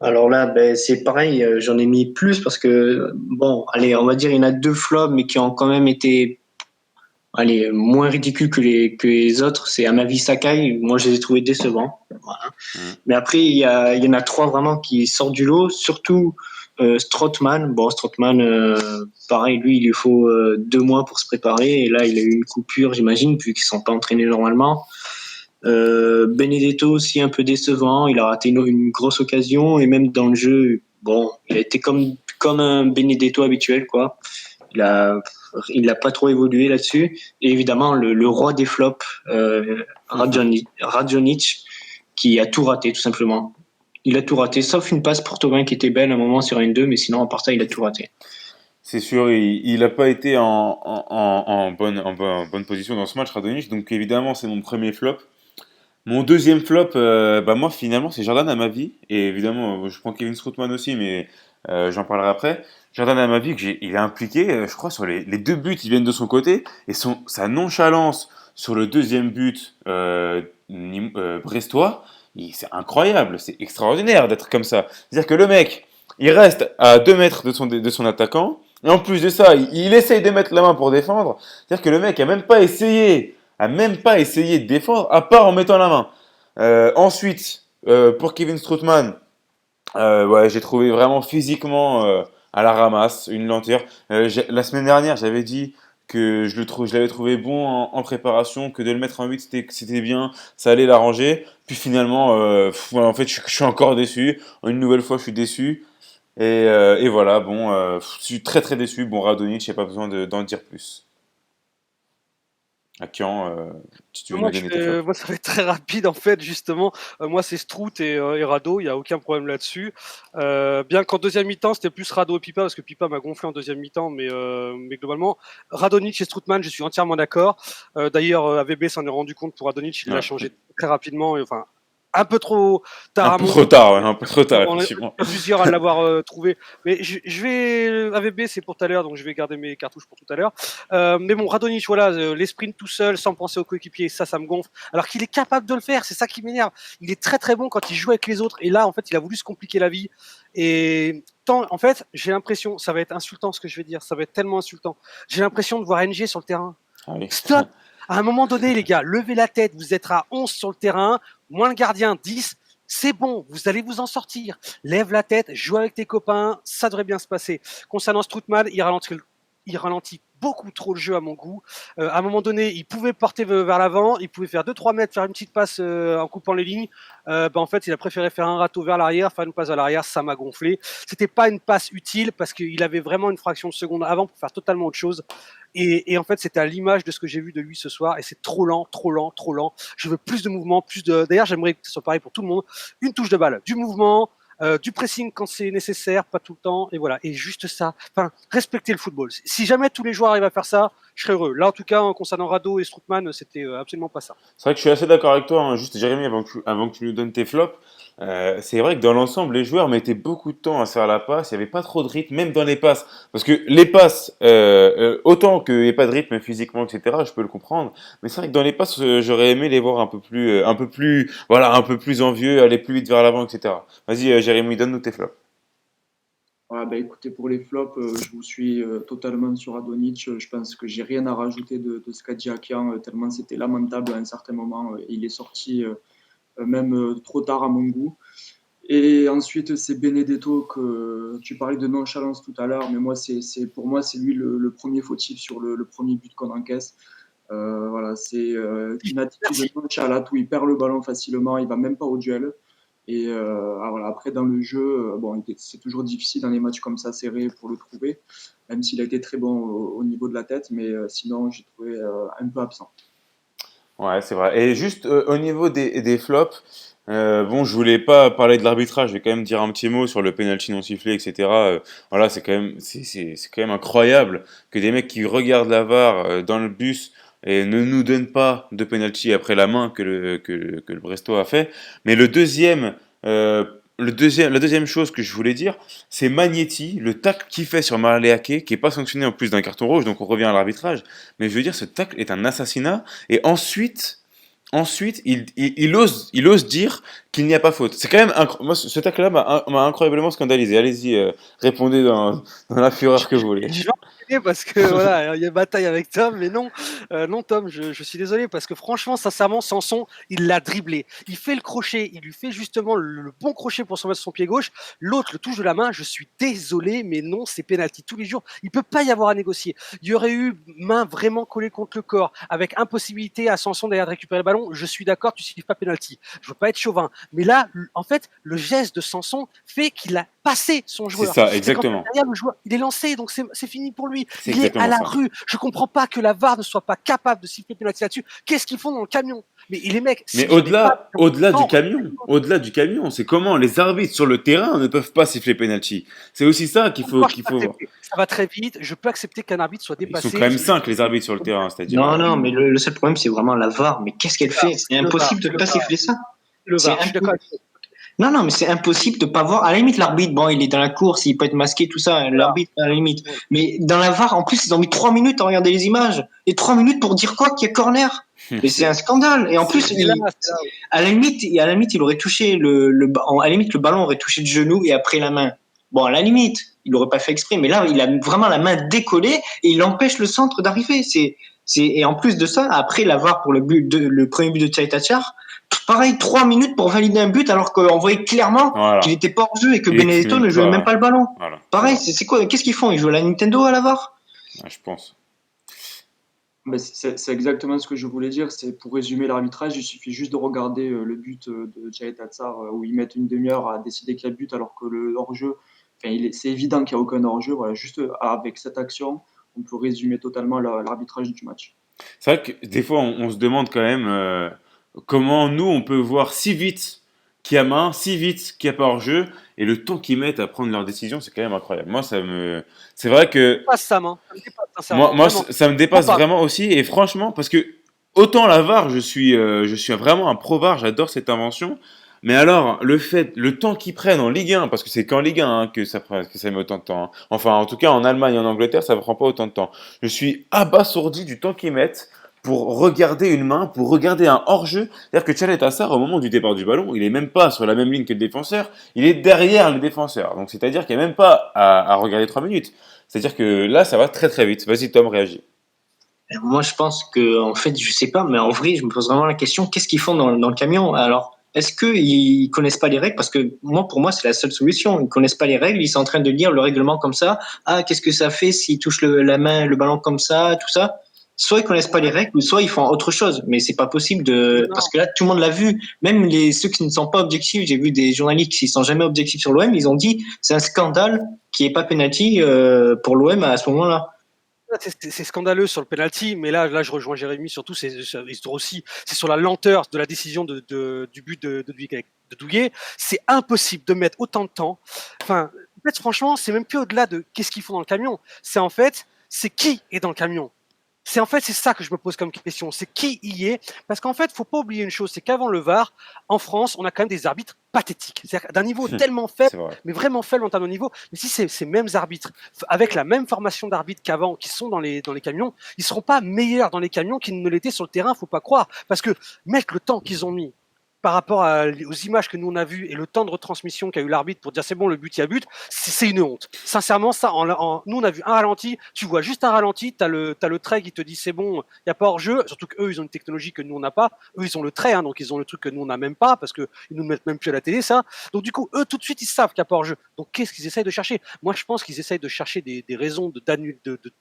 Alors là, ben, c'est pareil, j'en ai mis plus parce que, bon, allez, on va dire, il y en a deux flops, mais qui ont quand même été, allez, moins ridicules que les autres. C'est à ma vie Sakai, moi je les ai trouvés décevants. Voilà. Hmm. Mais après, il y en a trois vraiment qui sortent du lot, surtout Strootman. Bon, Strootman, pareil, lui, il lui faut 2 mois pour se préparer, et là, il a eu une coupure, j'imagine, vu qu'ils sont pas entraînés normalement. Benedetto aussi un peu décevant, il a raté une grosse occasion, et même dans le jeu, bon, il a été comme un Benedetto habituel, quoi. Il a pas trop évolué là-dessus. Et évidemment, le roi des flops, Radjonic, qui a tout raté tout simplement. Il a tout raté, sauf une passe pour Thauvin qui était belle à un moment sur une 2, mais sinon à part ça, il a tout raté. C'est sûr, il n'a pas été en bonne position dans ce match, Radonjic, donc évidemment c'est mon premier flop. Mon deuxième flop, bah moi finalement c'est Jordan Amavi, et évidemment je prends Kevin Strootman aussi, mais j'en parlerai après. Jordan Amavi, il est impliqué, je crois, sur les deux buts, ils viennent de son côté, et sa nonchalance sur le deuxième but brestois, c'est incroyable, c'est extraordinaire d'être comme ça. C'est-à-dire que le mec, il reste à 2 mètres de son attaquant, et en plus de ça, il essaye de mettre la main pour défendre. C'est-à-dire que le mec a même pas essayé de défendre, à part en mettant la main. Ensuite, pour Kevin Strootman, ouais, j'ai trouvé vraiment physiquement à la ramasse, une lenteur. La semaine dernière, j'avais dit que je l'avais trouvé bon en préparation, que de le mettre en 8, c'était bien, ça allait l'arranger. Puis finalement, voilà, en fait, je suis encore déçu. Une nouvelle fois, je suis déçu. Et voilà, bon, je suis très très déçu. Bon, Radonjic, j'ai pas besoin d'en dire plus. Akian, si tu veux nous donner tes flops. Moi, ça va être très rapide en fait, justement. Moi, c'est Strout et Rado, il n'y a aucun problème là-dessus. Bien qu'en deuxième mi-temps, c'était plus Rado et Pipa, parce que Pipa m'a gonflé en deuxième mi-temps, mais globalement, Radonic et Strootman, je suis entièrement d'accord. D'ailleurs, AVB s'en est rendu compte pour Radonic, il l'a Ouais. changé très rapidement, enfin, un peu trop tard Un à peu mon trop goût. tard, ouais, un peu trop tard, On est effectivement. plusieurs à l'avoir trouvé. Mais je vais. AVB, c'est pour tout à l'heure, donc je vais garder mes cartouches pour tout à l'heure. Mais bon, Radonjic, voilà, les sprints tout seul, sans penser aux coéquipiers, ça me gonfle. Alors qu'il est capable de le faire, c'est ça qui m'énerve. Il est très très bon quand il joue avec les autres. Et là, en fait, il a voulu se compliquer la vie. Et en fait, j'ai l'impression, ça va être insultant ce que je vais dire, ça va être tellement insultant. J'ai l'impression de voir NG sur le terrain. Ah oui. Stop! À un moment donné, les gars, levez la tête, vous êtes à 11 sur le terrain, moins le gardien, 10. C'est bon, vous allez vous en sortir. Lève la tête, joue avec tes copains, ça devrait bien se passer. Concernant Strootman, il ralentit beaucoup trop le jeu à mon goût. À un moment donné, il pouvait porter vers l'avant, il pouvait faire 2-3 mètres, faire une petite passe en coupant les lignes. En fait, il a préféré faire un râteau vers l'arrière, faire une passe à l'arrière, ça m'a gonflé. C'était pas une passe utile parce qu'il avait vraiment une fraction de seconde avant pour faire totalement autre chose. Et en fait, c'était à l'image de ce que j'ai vu de lui ce soir. Et c'est trop lent, trop lent, trop lent. Je veux plus de mouvement, plus de. D'ailleurs, j'aimerais que ce soit pareil pour tout le monde. Une touche de balle, du mouvement, du pressing quand c'est nécessaire, pas tout le temps. Et voilà. Et juste ça. Enfin, respecter le football. Si jamais tous les joueurs arrivent à faire ça, je serais heureux. Là, en tout cas, concernant Rado et Strootman, c'était absolument pas ça. C'est vrai que je suis assez d'accord avec toi, hein. Juste Jérémy, avant que tu nous donnes tes flops, c'est vrai que dans l'ensemble, les joueurs mettaient beaucoup de temps à se faire la passe, il n'y avait pas trop de rythme, même dans les passes. Parce que les passes, autant qu'il n'y ait pas de rythme physiquement, etc., je peux le comprendre, mais c'est vrai que dans les passes, j'aurais aimé les voir voilà, un peu plus envieux, aller plus vite vers l'avant, etc. Vas-y, Jérémy, donne-nous tes flops. Ouais, bah, écoutez, pour les flops, je vous suis totalement sur Radonjic. Je pense que j'ai rien à rajouter de ce qu'a dit Akian, tellement c'était lamentable à un certain moment. Il est sorti même trop tard à mon goût. Et ensuite, c'est Benedetto que tu parlais de nonchalance tout à l'heure, mais pour moi, c'est lui le premier fautif sur le premier but qu'on encaisse. Voilà, c'est une attitude nonchalante où il perd le ballon facilement, il va même pas au duel. Et voilà, après, dans le jeu, bon, c'est toujours difficile dans les matchs comme ça serrés pour le trouver, même s'il a été très bon au niveau de la tête, mais sinon, j'ai trouvé un peu absent. Ouais, c'est vrai. Et juste au niveau des flops, bon, je voulais pas parler de l'arbitrage, je vais quand même dire un petit mot sur le penalty non sifflé, etc. Voilà, c'est quand même, c'est quand même incroyable que des mecs qui regardent la VAR dans le bus et ne nous donnent pas de penalty après la main que le Brestois a fait. Mais la deuxième chose que je voulais dire, c'est Magnetti, le tacle qu'il fait sur Marley Ake, qui est pas sanctionné en plus d'un carton rouge, donc on revient à l'arbitrage. Mais je veux dire, ce tacle est un assassinat. Et ensuite, il ose dire qu'il n'y a pas faute. C'est quand même moi, ce tacle-là m'a incroyablement scandalisé. Allez-y, répondez dans la fureur que vous voulez. Je vais enchaîner parce que voilà, il y a bataille avec Tom, mais non, non Tom, je suis désolé parce que franchement, sincèrement, Sanson, il l'a dribblé. Il fait le crochet, il lui fait justement le bon crochet pour se mettre sur son pied gauche. L'autre le touche de la main. Je suis désolé, mais non, c'est penalty tous les jours. Il peut pas y avoir à négocier. Il y aurait eu main vraiment collée contre le corps, avec impossibilité à Sanson derrière de récupérer le ballon. Je suis d'accord, tu siffles pas penalty. Je veux pas être chauvin, mais là, en fait, le geste de Sanson fait qu'il a passé son C'est joueur. ça, Et quand exactement. derrière le joueur, il est lancé, donc c'est fini pour lui. C'est Il est à exactement la ça. rue. Je comprends pas que la VAR ne soit pas capable de siffler penalty là-dessus. Qu'est-ce qu'ils font dans le camion? Mais les mecs, Mais si j'avais pas non, au-delà du camion, c'est comment les arbitres sur le terrain ne peuvent pas siffler penalty. C'est aussi ça moi, je qu'il peux faut voir. accepter. Ça va très vite. Je peux accepter qu'un arbitre soit Ils sont dépassé. quand même 5 les arbitres sur le terrain, c'est-à-dire. Non, non, mais le seul problème, c'est vraiment la VAR. Mais qu'est-ce qu'elle fait? C'est Le VAR, impossible de le ne pas VAR, siffler ça. le C'est VAR. Je suis d'accord avec toi. Non, non, mais c'est impossible de pas voir. À la limite, l'arbitre, bon, il est dans la course, il peut être masqué, tout ça, l'arbitre, à la limite. Mais dans la VAR, en plus, ils ont mis 3 minutes à regarder les images. Et 3 minutes pour dire quoi? Qu'il y a corner. Et c'est un scandale. Et en plus, C'est là, c'est là. à la limite, il aurait touché à la limite, le ballon aurait touché le genou et après la main. Bon, à la limite, il aurait pas fait exprès, mais là, il a vraiment la main décollée et il empêche le centre d'arriver. Et en plus de ça, après la VAR pour le premier but de Tchaitatchar, pareil, 3 minutes pour valider un but alors qu'on voyait clairement Voilà. qu'il était pas hors jeu et que Il Benedetto est ne jouait pas- même pas le ballon. Voilà. Pareil, c'est quoi? Qu'est-ce qu'ils font? Ils jouent à la Nintendo à la VAR? Ouais, je pense. Mais c'est exactement ce que je voulais dire. C'est pour résumer l'arbitrage, il suffit juste de regarder le but de Cahet Tatsar où ils mettent une demi-heure à décider qu'il y a but alors que le hors-jeu, c'est évident qu'il n'y a aucun hors-jeu. Voilà, juste avec cette action, on peut résumer totalement l'arbitrage du match. C'est vrai que des fois, on se demande quand même comment nous, on peut voir si vite qu'il y a main, si vite qu'il n'y a pas hors-jeu, et le temps qu'ils mettent à prendre leurs décisions, c'est quand même incroyable. Moi, c'est vrai que Pas Sam, hein. Ça me dépasse, sincèrement. moi, Vraiment. ça me dépasse Pas. vraiment aussi, et franchement, parce que autant la VAR, je suis vraiment un pro VAR, j'adore cette invention. Mais alors, le temps qu'ils prennent en Ligue 1, parce que c'est qu'en Ligue 1 hein, que ça met autant de temps. Hein. Enfin, en tout cas, en Allemagne et en Angleterre, ça ne prend pas autant de temps. Je suis abasourdi du temps qu'ils mettent pour regarder une main, pour regarder un hors-jeu. C'est-à-dire que Chalet Assar, au moment du départ du ballon, il est même pas sur la même ligne que le défenseur, il est derrière le défenseur. Donc, c'est-à-dire qu'il n'y a même pas à regarder 3 minutes. C'est-à-dire que là, ça va très très vite. Vas-y, Tom, réagis. Moi, je pense que, en fait, je sais pas, mais en vrai, je me pose vraiment la question, qu'est-ce qu'ils font dans le camion? Alors, est-ce qu'ils connaissent pas les règles? Parce que pour moi, c'est la seule solution. Ils connaissent pas les règles, ils sont en train de lire le règlement comme ça. Ah, qu'est-ce que ça fait s'ils touchent la main, le ballon comme ça, tout ça? Soit ils connaissent pas les règles, ou soit ils font autre chose. Mais c'est pas possible Non. parce que là, tout le monde l'a vu. Même ceux qui ne sont pas objectifs, j'ai vu des journalistes qui sont jamais objectifs sur l'OM, ils ont dit, c'est un scandale qu'il n'y ait pas penalty, pour l'OM à ce moment-là. C'est scandaleux sur le penalty, mais là, je rejoins Jérémy surtout, aussi, c'est sur la lenteur de la décision du but de Douillet. C'est impossible de mettre autant de temps. Enfin, en fait, franchement, c'est même plus au-delà de qu'est-ce qu'ils font dans le camion. C'est qui est dans le camion. C'est ça que je me pose comme question. C'est qui y est? Parce qu'en fait, faut pas oublier une chose, c'est qu'avant le VAR, en France, on a quand même des arbitres pathétiques. C'est-à-dire d'un niveau tellement faible, C'est vrai. mais vraiment faible en termes de niveau. Mais si ces mêmes arbitres, avec la même formation d'arbitres qu'avant, qui sont dans les camions, ils seront pas meilleurs dans les camions qu'ils ne l'étaient sur le terrain, faut pas croire. Parce que, mec, le temps qu'ils ont mis par rapport aux images que nous on a vues et le temps de retransmission qu'a eu l'arbitre pour dire c'est bon, le but, il y a but, c'est une honte. Sincèrement, ça, nous on a vu un ralenti, tu vois juste un ralenti, t'as le trait qui te dit c'est bon, il n'y a pas hors jeu, surtout qu'eux ils ont une technologie que nous on n'a pas, eux ils ont le trait, hein, donc ils ont le truc que nous on n'a même pas parce que ils nous le mettent même plus à la télé ça. Donc du coup eux tout de suite ils savent qu'il n'y a pas hors jeu. Donc qu'est-ce qu'ils essayent de chercher? Moi je pense qu'ils essayent de chercher des raisons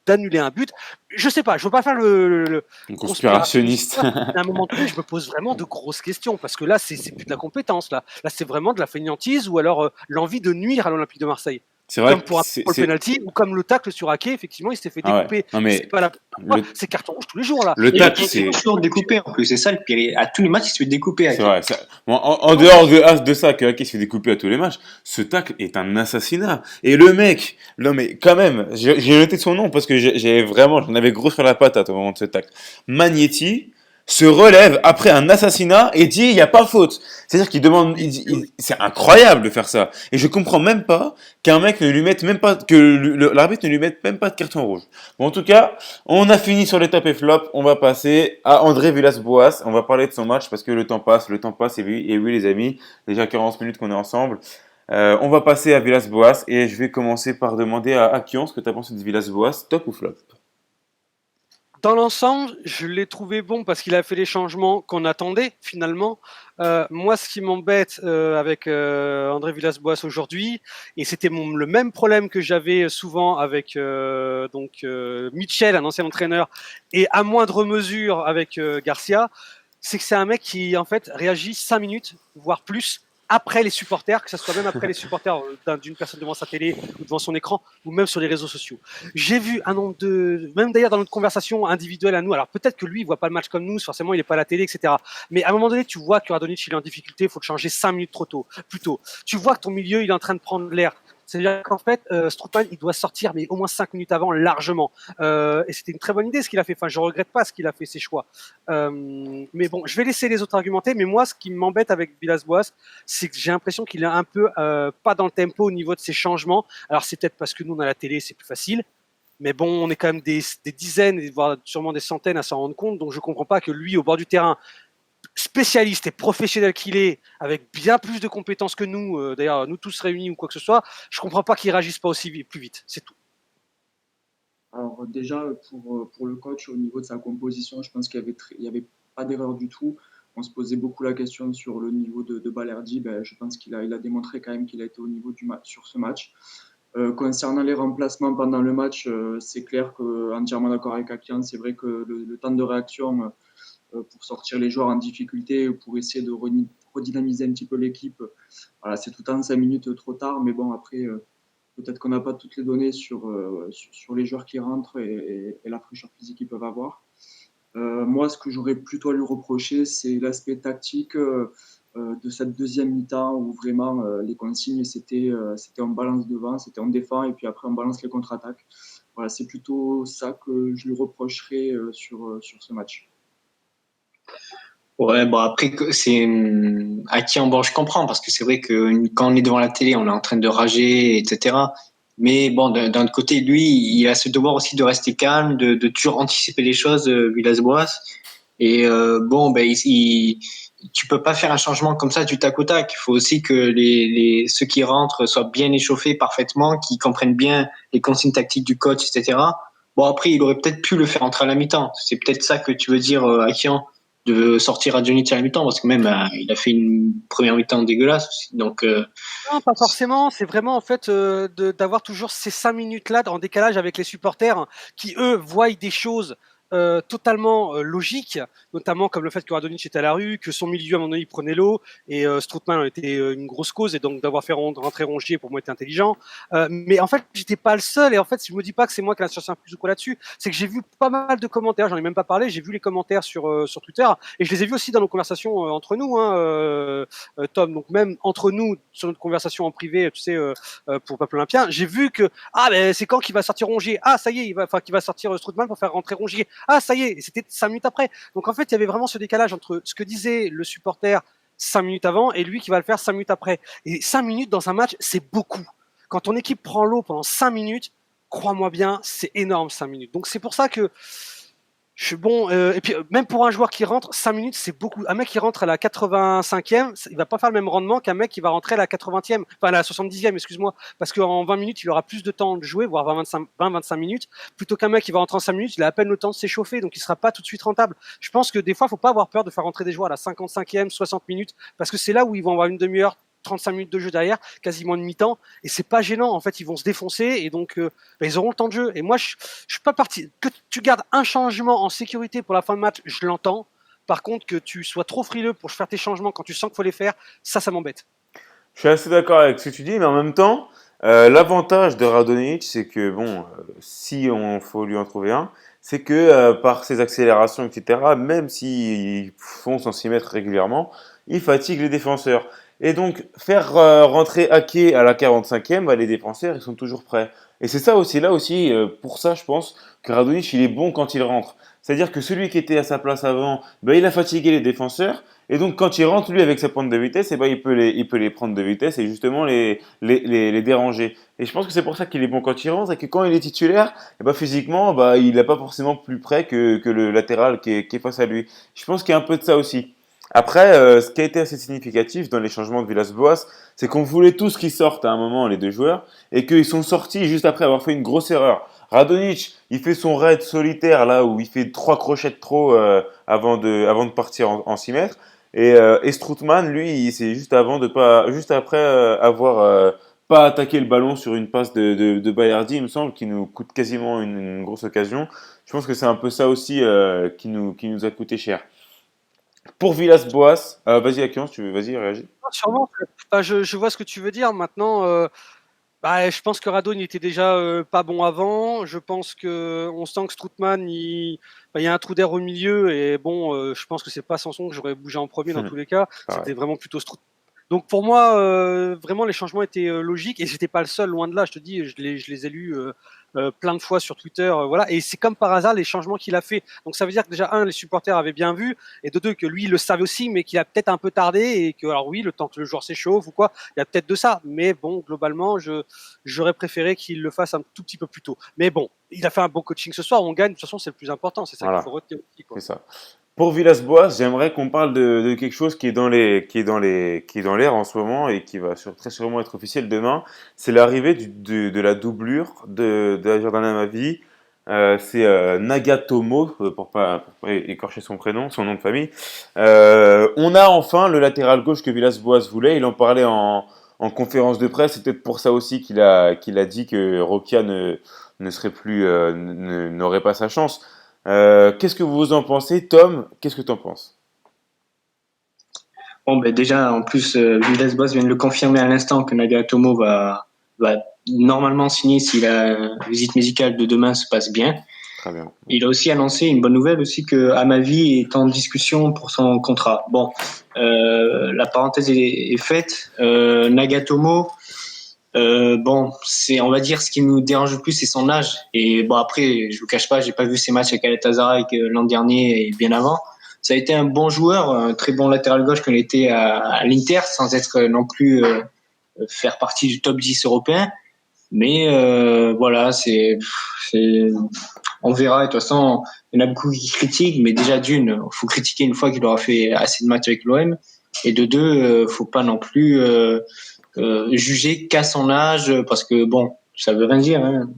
d'annuler un but. Je sais pas, je veux pas faire le Conspirationniste. à un moment donné, je me pose vraiment de grosses questions parce que là, c'est plus de la compétence. Là, c'est vraiment de la fainéantise ou alors l'envie de nuire à l'Olympique de Marseille. C'est vrai Comme que pour un penalty ou comme le tacle sur Ake, effectivement, il s'était fait Ah ouais. découper. Non, mais C'est pas la première le- fois, c'est carton rouge tous les jours là. le Il tacle, est c'est. toujours découpé en plus, c'est ça le pire. À tous les matchs, il se fait découper. C'est Ake. vrai. Bon, en dehors de ça, que Haki se fait découper à tous les matchs, ce tacle est un assassinat. Et le mec, non mais quand même, j'ai noté son nom parce que j'en avais gros sur la patate au moment de ce tacle. Magnetti se relève après un assassinat et dit il n'y a pas faute. C'est-à-dire qu'il demande, c'est incroyable de faire ça. Et je comprends même pas qu'un mec ne lui mette même pas, que l'arbitre ne lui mette même pas de carton rouge. Bon, en tout cas, on a fini sur les top et flop. On va passer à André Villas-Boas. On va parler de son match parce que le temps passe. Et oui, les amis, déjà 40 minutes qu'on est ensemble. On va passer à Villas-Boas et je vais commencer par demander à Akion ce que tu as pensé de Villas-Boas, top ou flop? Dans l'ensemble, je l'ai trouvé bon parce qu'il a fait les changements qu'on attendait finalement. Moi, ce qui m'embête avec André Villas-Boas aujourd'hui, et c'était le même problème que j'avais souvent avec Mitchell, un ancien entraîneur, et à moindre mesure avec Garcia, c'est que c'est un mec qui en fait réagit 5 minutes, voire plus, après les supporters, que ce soit même après les supporters d'une personne devant sa télé ou devant son écran, ou même sur les réseaux sociaux. J'ai vu un nombre même d'ailleurs dans notre conversation individuelle à nous, alors peut-être que lui, il voit pas le match comme nous, forcément il est pas à la télé, etc. Mais à un moment donné, tu vois que Radonjic il est en difficulté, il faut le changer 5 minutes plus tôt. Tu vois que ton milieu, il est en train de prendre l'air. C'est-à-dire qu'en fait, Strootman, il doit sortir, mais au moins 5 minutes avant, largement. Et c'était une très bonne idée ce qu'il a fait. Enfin, je regrette pas ce qu'il a fait, ses choix. Mais bon, je vais laisser les autres argumenter. Mais moi, ce qui m'embête avec Villas-Boas, c'est que j'ai l'impression qu'il est un peu pas dans le tempo au niveau de ses changements. Alors, c'est peut-être parce que nous, on a la télé, c'est plus facile. Mais bon, on est quand même des dizaines, voire sûrement des centaines à s'en rendre compte. Donc, je comprends pas que lui, au bord du terrain, spécialiste et professionnel qu'il est, avec bien plus de compétences que nous, d'ailleurs nous tous réunis ou quoi que ce soit, je comprends pas qu'il réagisse pas plus vite, c'est tout. Alors déjà, pour le coach, au niveau de sa composition, je pense qu'il y avait pas d'erreur du tout. On se posait beaucoup la question sur le niveau de Balerdi. Ben, je pense il a démontré quand même qu'il a été au niveau du match sur ce match. Concernant les remplacements pendant le match, c'est clair que entièrement d'accord avec Akian. C'est vrai que le temps de réaction pour sortir les joueurs en difficulté, pour essayer de redynamiser un petit peu l'équipe, voilà, c'est tout le temps 5 minutes trop tard. Mais bon, après, peut-être qu'on n'a pas toutes les données sur les joueurs qui rentrent et la fraîcheur physique qu'ils peuvent avoir. Moi, ce que j'aurais plutôt à lui reprocher, c'est l'aspect tactique de cette deuxième mi-temps où vraiment les consignes, c'était on balance devant, c'était on défend et puis après on balance les contre-attaques. Voilà, c'est plutôt ça que je lui reprocherais sur ce match. Ouais, bon après c'est à qui en bon je comprends parce que c'est vrai que quand on est devant la télé, on est en train de rager, etc. Mais bon, d'un autre côté, lui, il a ce devoir aussi de rester calme, de toujours anticiper les choses, Villas-Boas. Et bon, ben tu peux pas faire un changement comme ça du tac au tac. Il faut aussi que ceux qui rentrent soient bien échauffés parfaitement, qu'ils comprennent bien les consignes tactiques du coach, etc. Bon après, il aurait peut-être pu le faire entrer à la mi-temps. C'est peut-être ça que tu veux dire, Akian, de sortir Radonjic à la mi-temps parce que même il a fait une première mi-temps dégueulasse aussi. Donc Non, pas forcément, c'est vraiment en fait d'avoir toujours ces 5 minutes-là en décalage avec les supporters qui, eux, voient des choses totalement logiques, notamment comme le fait que Radonjic était à la rue, que son milieu à un moment donné il prenait l'eau, et Strootman en était une grosse cause, et donc d'avoir fait rentrer Rongier pour moi était intelligent. Mais en fait, j'étais pas le seul, et en fait, je me dis pas que c'est moi qui ai cherché un plus ou quoi là-dessus, c'est que j'ai vu pas mal de commentaires, j'en ai même pas parlé, j'ai vu les commentaires sur Twitter, et je les ai vus aussi dans nos conversations entre nous, Tom, donc même entre nous, sur notre conversation en privé, tu sais, pour Peuple Olympien, j'ai vu que, ben, c'est quand qu'il va sortir Rongier? Ah, ça y est, qu'il va sortir Strootman pour faire rentrer Rongier. Ah, ça y est, et c'était 5 minutes après. Donc en fait, il y avait vraiment ce décalage entre ce que disait le supporter 5 minutes avant et lui qui va le faire 5 minutes après. Et 5 minutes dans un match, c'est beaucoup. Quand ton équipe prend l'eau pendant 5 minutes, crois-moi bien, c'est énorme 5 minutes. Donc c'est pour ça que je suis bon. Et puis même pour un joueur qui rentre, 5 minutes, c'est beaucoup. Un mec qui rentre à la 85e, il va pas faire le même rendement qu'un mec qui va rentrer à la 80e, enfin à la 70e, excuse-moi, parce qu'en 20 minutes, il aura plus de temps de jouer, voire 20-25 minutes, plutôt qu'un mec qui va rentrer en 5 minutes, il a à peine le temps de s'échauffer, donc il sera pas tout de suite rentable. Je pense que des fois, faut pas avoir peur de faire rentrer des joueurs à la 55e, 60 minutes, parce que c'est là où ils vont avoir une demi-heure, 35 minutes de jeu derrière, quasiment une mi-temps, et c'est pas gênant. En fait, ils vont se défoncer et donc ils auront le temps de jeu. Et moi, je suis pas parti. Que tu gardes un changement en sécurité pour la fin de match, je l'entends. Par contre, que tu sois trop frileux pour faire tes changements quand tu sens qu'il faut les faire, ça m'embête. Je suis assez d'accord avec ce que tu dis, mais en même temps, L'avantage de Radonjic, c'est que bon, si on faut lui en trouver un, c'est que par ses accélérations, etc., même s'il fonce en 6 mètres régulièrement, il fatigue les défenseurs. Et donc, faire rentrer Ake à la 45e, bah, les défenseurs, ils sont toujours prêts. Et c'est ça aussi, là aussi, pour ça, je pense que Radonjic, il est bon quand il rentre. C'est-à-dire que celui qui était à sa place avant, bah, il a fatigué les défenseurs. Et donc, quand il rentre, lui, avec sa pointe de vitesse, eh ben, il peut les prendre de vitesse et justement les déranger. Et je pense que c'est pour ça qu'il est bon quand il rentre et que quand il est titulaire, eh ben, physiquement, bah, il n'est pas forcément plus près que le latéral qui est face à lui. Je pense qu'il y a un peu de ça aussi. Après, ce qui a été assez significatif dans les changements de Villas-Boas, c'est qu'on voulait tous qu'ils sortent à un moment, les deux joueurs, et qu'ils sont sortis juste après avoir fait une grosse erreur. Radonjic, il fait son raid solitaire là où il fait 3 crochets de trop avant de partir en 6 mètres. Et Strootman, lui, c'est juste avant de pas, juste après avoir pas attaqué le ballon sur une passe de Balerdi, il me semble, qui nous coûte quasiment une grosse occasion. Je pense que c'est un peu ça aussi qui nous a coûté cher. Pour Villas-Boas, vas-y Akian, si tu veux, vas-y, réagis. Sûrement. Enfin, je vois ce que tu veux dire. Maintenant, bah, je pense que Radon il était déjà pas bon avant. Je pense que on sent que Strootman, il y a un trou d'air au milieu et bon, je pense que c'est pas Sanson que j'aurais bougé en premier dans tous les cas. Pareil. C'était vraiment plutôt Strootman. Donc pour moi, vraiment les changements étaient logiques et j'étais pas le seul, loin de là. Je te dis, je les ai lus plein de fois sur Twitter, voilà. Et c'est comme par hasard les changements qu'il a fait. Donc ça veut dire que déjà un, les supporters avaient bien vu, et de deux que lui il le savait aussi, mais qu'il a peut-être un peu tardé et que alors oui, le temps que le joueur s'échauffe ou quoi, il y a peut-être de ça. Mais bon, globalement, j'aurais préféré qu'il le fasse un tout petit peu plus tôt. Mais bon, il a fait un bon coaching ce soir. On gagne. De toute façon, c'est le plus important. C'est ça Voilà. qu'il faut retenir aussi, quoi. C'est ça. Pour Villas-Boas, j'aimerais qu'on parle de quelque chose qui est dans l'air en ce moment et qui va très sûrement être officiel demain. C'est l'arrivée de la doublure de Jordan Amavi. C'est Nagatomo, pour pas écorcher son nom de famille. On a enfin le latéral gauche que Villas-Boas voulait. Il en parlait en conférence de presse. C'est peut-être pour ça aussi qu'il a dit que Rokia n'aurait pas sa chance. Qu'est-ce que vous en pensez, Tom? Qu'est-ce que tu en penses? Bon, ben déjà, en plus, Villas-Boas vient de le confirmer à l'instant que Nagatomo va normalement signer si la visite médicale de demain se passe bien. Très bien. Il a aussi annoncé une bonne nouvelle aussi que Amavi est en discussion pour son contrat. Bon, la parenthèse est faite. Nagatomo, bon, on va dire, ce qui nous dérange le plus, c'est son âge. Et bon, après, je vous cache pas, j'ai pas vu ses matchs avec Galatasaray l'an dernier et bien avant. Ça a été un bon joueur, un très bon latéral gauche quand il était à l'Inter, sans être non plus faire partie du top 10 européen. Mais voilà, on verra. Et de toute façon, il y en a beaucoup qui critiquent, mais déjà d'une, faut critiquer une fois qu'il aura fait assez de matchs avec l'OM. Et de deux, faut pas non plus juger qu'à son âge, parce que bon, ça veut rien dire. Hein.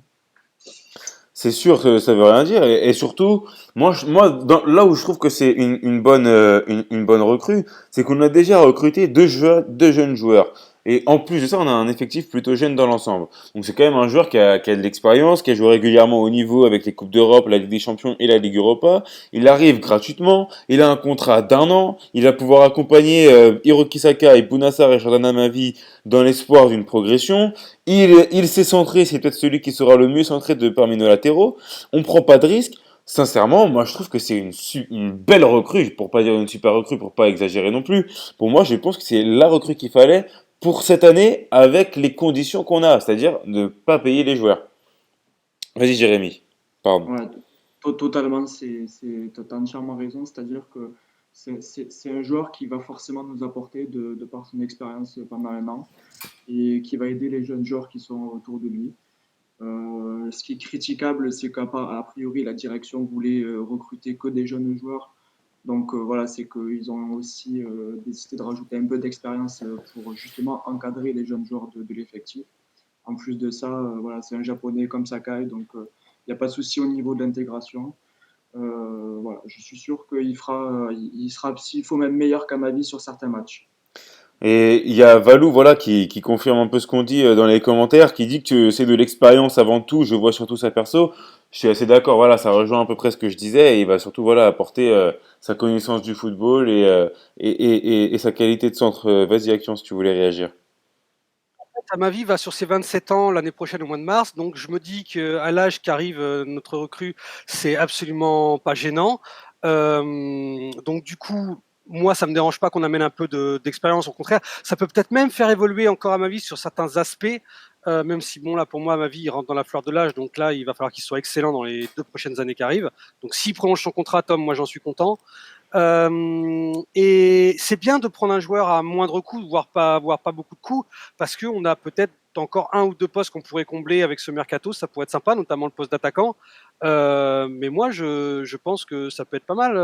C'est sûr que ça veut rien dire. Et surtout, là où je trouve que c'est une bonne recrue, c'est qu'on a déjà recruté deux jeunes joueurs. Et en plus de ça, on a un effectif plutôt jeune dans l'ensemble. Donc c'est quand même un joueur qui a de l'expérience, qui a joué régulièrement au niveau avec les Coupes d'Europe, la Ligue des Champions et la Ligue Europa. Il arrive gratuitement, il a un contrat d'1 an, il va pouvoir accompagner Hiroki Saka et Bounassar et Jordan Amavi dans l'espoir d'une progression. Il s'est centré, c'est peut-être celui qui sera le mieux centré parmi nos latéraux. On prend pas de risque. Sincèrement, moi je trouve que c'est une belle recrue, pour pas dire une super recrue, pour pas exagérer non plus. Pour moi, je pense que c'est la recrue qu'il fallait pour cette année avec les conditions qu'on a, c'est-à-dire ne pas payer les joueurs. Vas-y Jérémy, pardon. Ouais, totalement, t'as entièrement raison. C'est-à-dire que c'est un joueur qui va forcément nous apporter de par son expérience pendant 1 an et qui va aider les jeunes joueurs qui sont autour de lui. Ce qui est critiquable, c'est qu'a priori la direction voulait recruter que des jeunes joueurs. Donc voilà, c'est qu'ils ont aussi décidé de rajouter un peu d'expérience pour justement encadrer les jeunes joueurs de l'effectif. En plus de ça, voilà, c'est un japonais comme Sakai, donc il n'y a pas de souci au niveau de l'intégration. Voilà, je suis sûr qu'il sera, s'il faut, même meilleur qu'Amavi sur certains matchs. Et il y a Valou, voilà, qui confirme un peu ce qu'on dit dans les commentaires, qui dit que c'est de l'expérience avant tout. Je vois surtout sa perso. Je suis assez d'accord. Voilà, ça rejoint à peu près ce que je disais. Et il va surtout, voilà, apporter sa connaissance du football et sa qualité de centre. Vas-y, Action, si tu voulais réagir. Amavi va sur ses 27 ans l'année prochaine au mois de mars, donc je me dis qu'à l'âge qu'arrive notre recrue, c'est absolument pas gênant. Donc du coup, moi, ça me dérange pas qu'on amène un peu d'expérience. Au contraire, ça peut peut-être même faire évoluer encore Amavi sur certains aspects. Même si bon là pour moi Amavi il rentre dans la fleur de l'âge, donc là il va falloir qu'il soit excellent dans les 2 prochaines années qui arrivent. Donc s'il prolonge son contrat, Tom, moi j'en suis content. Et c'est bien de prendre un joueur à moindre coût, voire pas beaucoup de coûts, parce qu'on a peut-être encore 1 ou 2 postes qu'on pourrait combler avec ce mercato, ça pourrait être sympa, notamment le poste d'attaquant. Mais moi, je pense que ça peut être pas mal.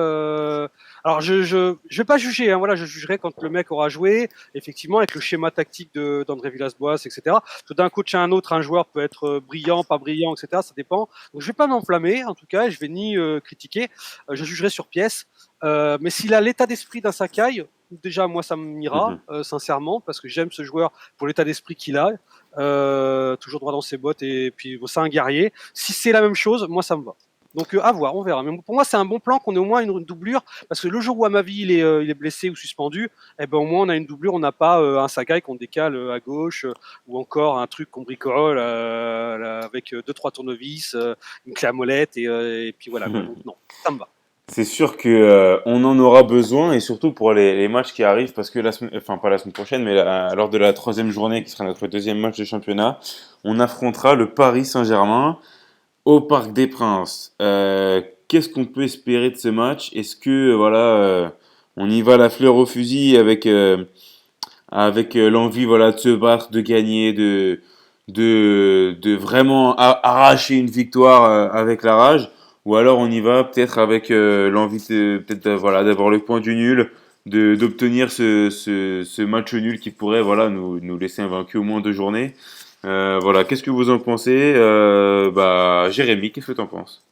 Alors, je vais pas juger, hein, voilà, je jugerai quand le mec aura joué, effectivement, avec le schéma tactique d'André Villas-Boas, etc. Parce que d'un coach à un autre, un joueur peut être brillant, pas brillant, etc. Ça dépend. Donc, je vais pas m'enflammer, en tout cas, et je vais ni critiquer. Je jugerai sur pièce. Mais s'il a l'état d'esprit d'un Sakai, déjà moi ça m'ira, sincèrement, parce que j'aime ce joueur pour l'état d'esprit qu'il a, toujours droit dans ses bottes et puis bon, c'est un guerrier. Si c'est la même chose, moi ça me va. Donc à voir, on verra. Mais pour moi c'est un bon plan qu'on ait au moins une doublure, parce que le jour où Amavi il est blessé ou suspendu, eh ben au moins on a une doublure, on n'a pas un Sakai qu'on décale à gauche ou encore un truc qu'on bricole avec 2-3 tournevis, une clé à molette et puis voilà. Donc, non, ça me va. C'est sûr que on en aura besoin et surtout pour les matchs qui arrivent parce que enfin pas la semaine prochaine mais lors de la troisième journée qui sera notre deuxième match de championnat, on affrontera le Paris Saint-Germain au Parc des Princes. Qu'est-ce qu'on peut espérer de ce match? Est-ce que on y va la fleur au fusil avec l'envie voilà de se battre, de gagner, de vraiment arracher une victoire avec la rage? Ou alors on y va peut-être avec l'envie voilà d'avoir le point du nul, d'obtenir ce match nul qui pourrait voilà nous laisser invaincus au moins 2 journées. Voilà, qu'est-ce que vous en pensez? Jérémy, qu'est-ce que tu en penses?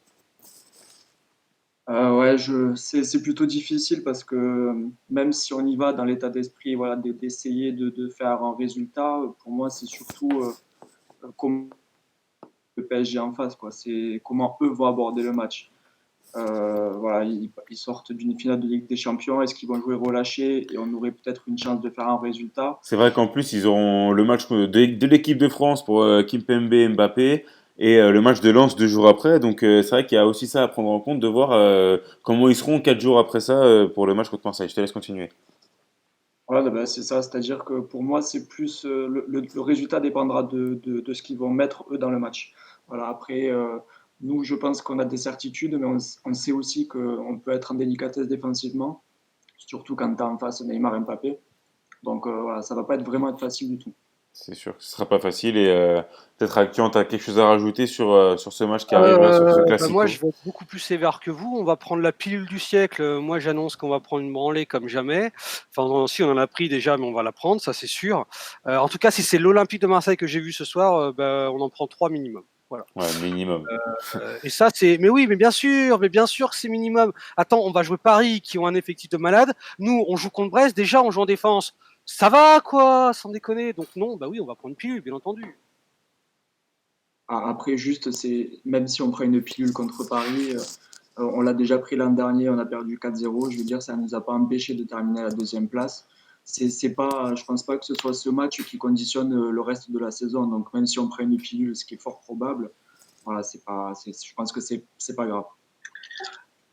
Ouais, c'est plutôt difficile parce que même si on y va dans l'état d'esprit, voilà, d'essayer de faire un résultat, pour moi, c'est surtout comment le PSG en face, quoi. C'est comment eux vont aborder le match. Voilà, ils sortent d'une finale de Ligue des Champions. Est-ce qu'ils vont jouer relâché et on aurait peut-être une chance de faire un résultat? C'est vrai qu'en plus ils auront le match de l'équipe de France pour Kimpembe, Mbappé et le match de Lens 2 jours après. Donc c'est vrai qu'il y a aussi ça à prendre en compte de voir comment ils seront 4 jours après ça pour le match contre Marseille. Je te laisse continuer. Voilà, ben, c'est ça. C'est-à-dire que pour moi, c'est plus le résultat dépendra de ce qu'ils vont mettre eux dans le match. Voilà, après, nous, je pense qu'on a des certitudes, mais on sait aussi qu'on peut être en délicatesse défensivement, surtout quand tu as en face Neymar et Mbappé. Donc voilà, ça va pas être vraiment être facile du tout. C'est sûr que ce sera pas facile et peut-être Action, tu as quelque chose à rajouter sur ce match qui arrive là, sur ce Moi, classico. je vais être beaucoup plus sévère que vous. On va prendre la pilule du siècle. Moi, j'annonce qu'on va prendre une branlée comme jamais. Enfin, si on en a pris déjà, mais on va la prendre, ça c'est sûr. En tout cas, si c'est l'Olympique de Marseille que j'ai vu ce soir, on en prend 3 minimum. Voilà. Ouais, minimum. Et ça, c'est. Mais oui, mais bien sûr que c'est minimum. Attends, on va jouer Paris, qui ont un effectif de malade. Nous, on joue contre Brest. Déjà, on joue en défense. Ça va, quoi, sans déconner. Donc non, bah oui, on va prendre une pilule, bien entendu. Après, juste, c'est même si on prend une pilule contre Paris, on l'a déjà pris l'an dernier, on a perdu 4-0. Je veux dire, ça ne nous a pas empêché de terminer à la deuxième place. C'est pas, je pense pas que ce soit ce match qui conditionne le reste de la saison. Donc même si on prend une pilule, ce qui est fort probable, voilà, je pense que c'est pas grave.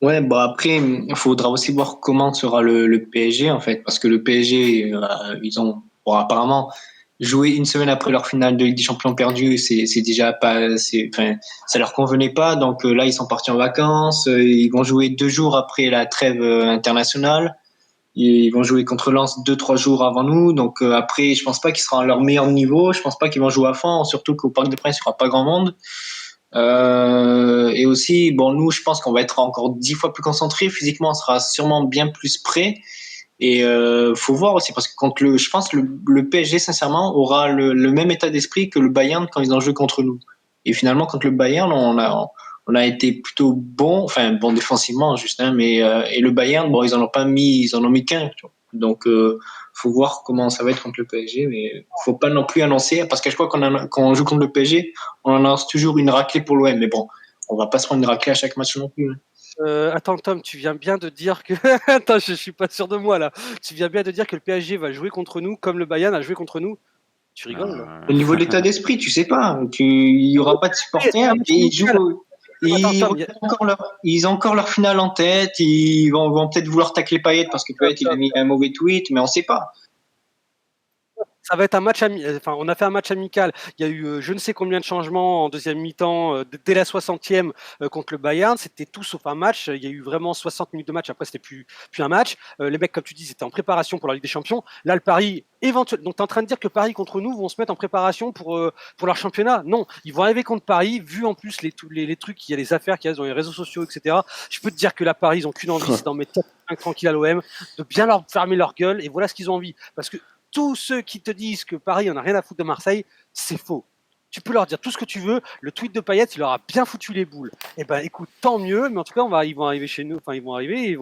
Ouais, bon après, il faudra aussi voir comment sera le PSG en fait, parce que le PSG, ils ont bon, apparemment joué une semaine après leur finale de Ligue des Champions perdue, c'est déjà pas, enfin, ça leur convenait pas, donc là ils sont partis en vacances, ils vont jouer 2 jours après la trêve internationale, ils vont jouer contre Lens 2-3 jours avant nous, donc après je pense pas qu'ils seront à leur meilleur niveau, je pense pas qu'ils vont jouer à fond, surtout qu'au Parc des Princes il y aura pas grand monde. Et aussi, bon, nous, je pense qu'on va être encore 10 fois plus concentrés. Physiquement, on sera sûrement bien plus prêt. Et faut voir aussi, parce que je pense que le PSG, sincèrement, aura le même état d'esprit que le Bayern quand ils ont joué contre nous. Et finalement, contre le Bayern, on a été plutôt bon, enfin bon défensivement, juste, hein, mais et le Bayern, bon, ils en ont mis qu'un. Tu vois. Donc, faut voir comment ça va être contre le PSG, mais faut pas non plus annoncer, parce qu'à chaque fois quand on joue contre le PSG, on annonce toujours une raclée pour l'OM, mais bon, on va pas se prendre une raclée à chaque match non plus. Hein. Attends, Tom, tu viens bien de dire que. Attends, je suis pas sûr de moi là. Tu viens bien de dire que le PSG va jouer contre nous comme le Bayern a joué contre nous. Tu rigoles là. Au niveau de l'état d'esprit, tu sais pas. Il y aura pas de supporters. Oui, Et ils jouent. Attends, Tom, Ils ont encore leur finale en tête. Ils vont peut-être vouloir tacler Payet parce que peut-être il a mis un mauvais tweet, mais on sait pas. ça va être un match enfin, on a fait un match amical. Il y a eu je ne sais combien de changements en deuxième mi-temps dès la 60e contre le Bayern. C'était tout sauf un match. Il y a eu vraiment 60 minutes de match. Après, c'était plus un match. Les mecs, comme tu dis, étaient en préparation pour la Ligue des Champions. Là, le Paris, éventuellement. Donc, tu es en train de dire que Paris contre nous vont se mettre en préparation pour leur championnat? Non, ils vont arriver contre Paris. Vu en plus les trucs, il y a les affaires qu'il y a dans les réseaux sociaux, etc. Je peux te dire que là, Paris, ils ont qu'une envie, c'est d'en mettre 4-5 tranquille à l'OM, de bien leur fermer leur gueule. Et voilà ce qu'ils ont envie. Parce que tous ceux qui te disent que Paris en a rien à foutre de Marseille, c'est faux. Tu peux leur dire tout ce que tu veux. Le tweet de Payet, il leur a bien foutu les boules. Eh ben, écoute, tant mieux. Mais en tout cas, ils vont arriver chez nous. Enfin, ils vont arriver. Ils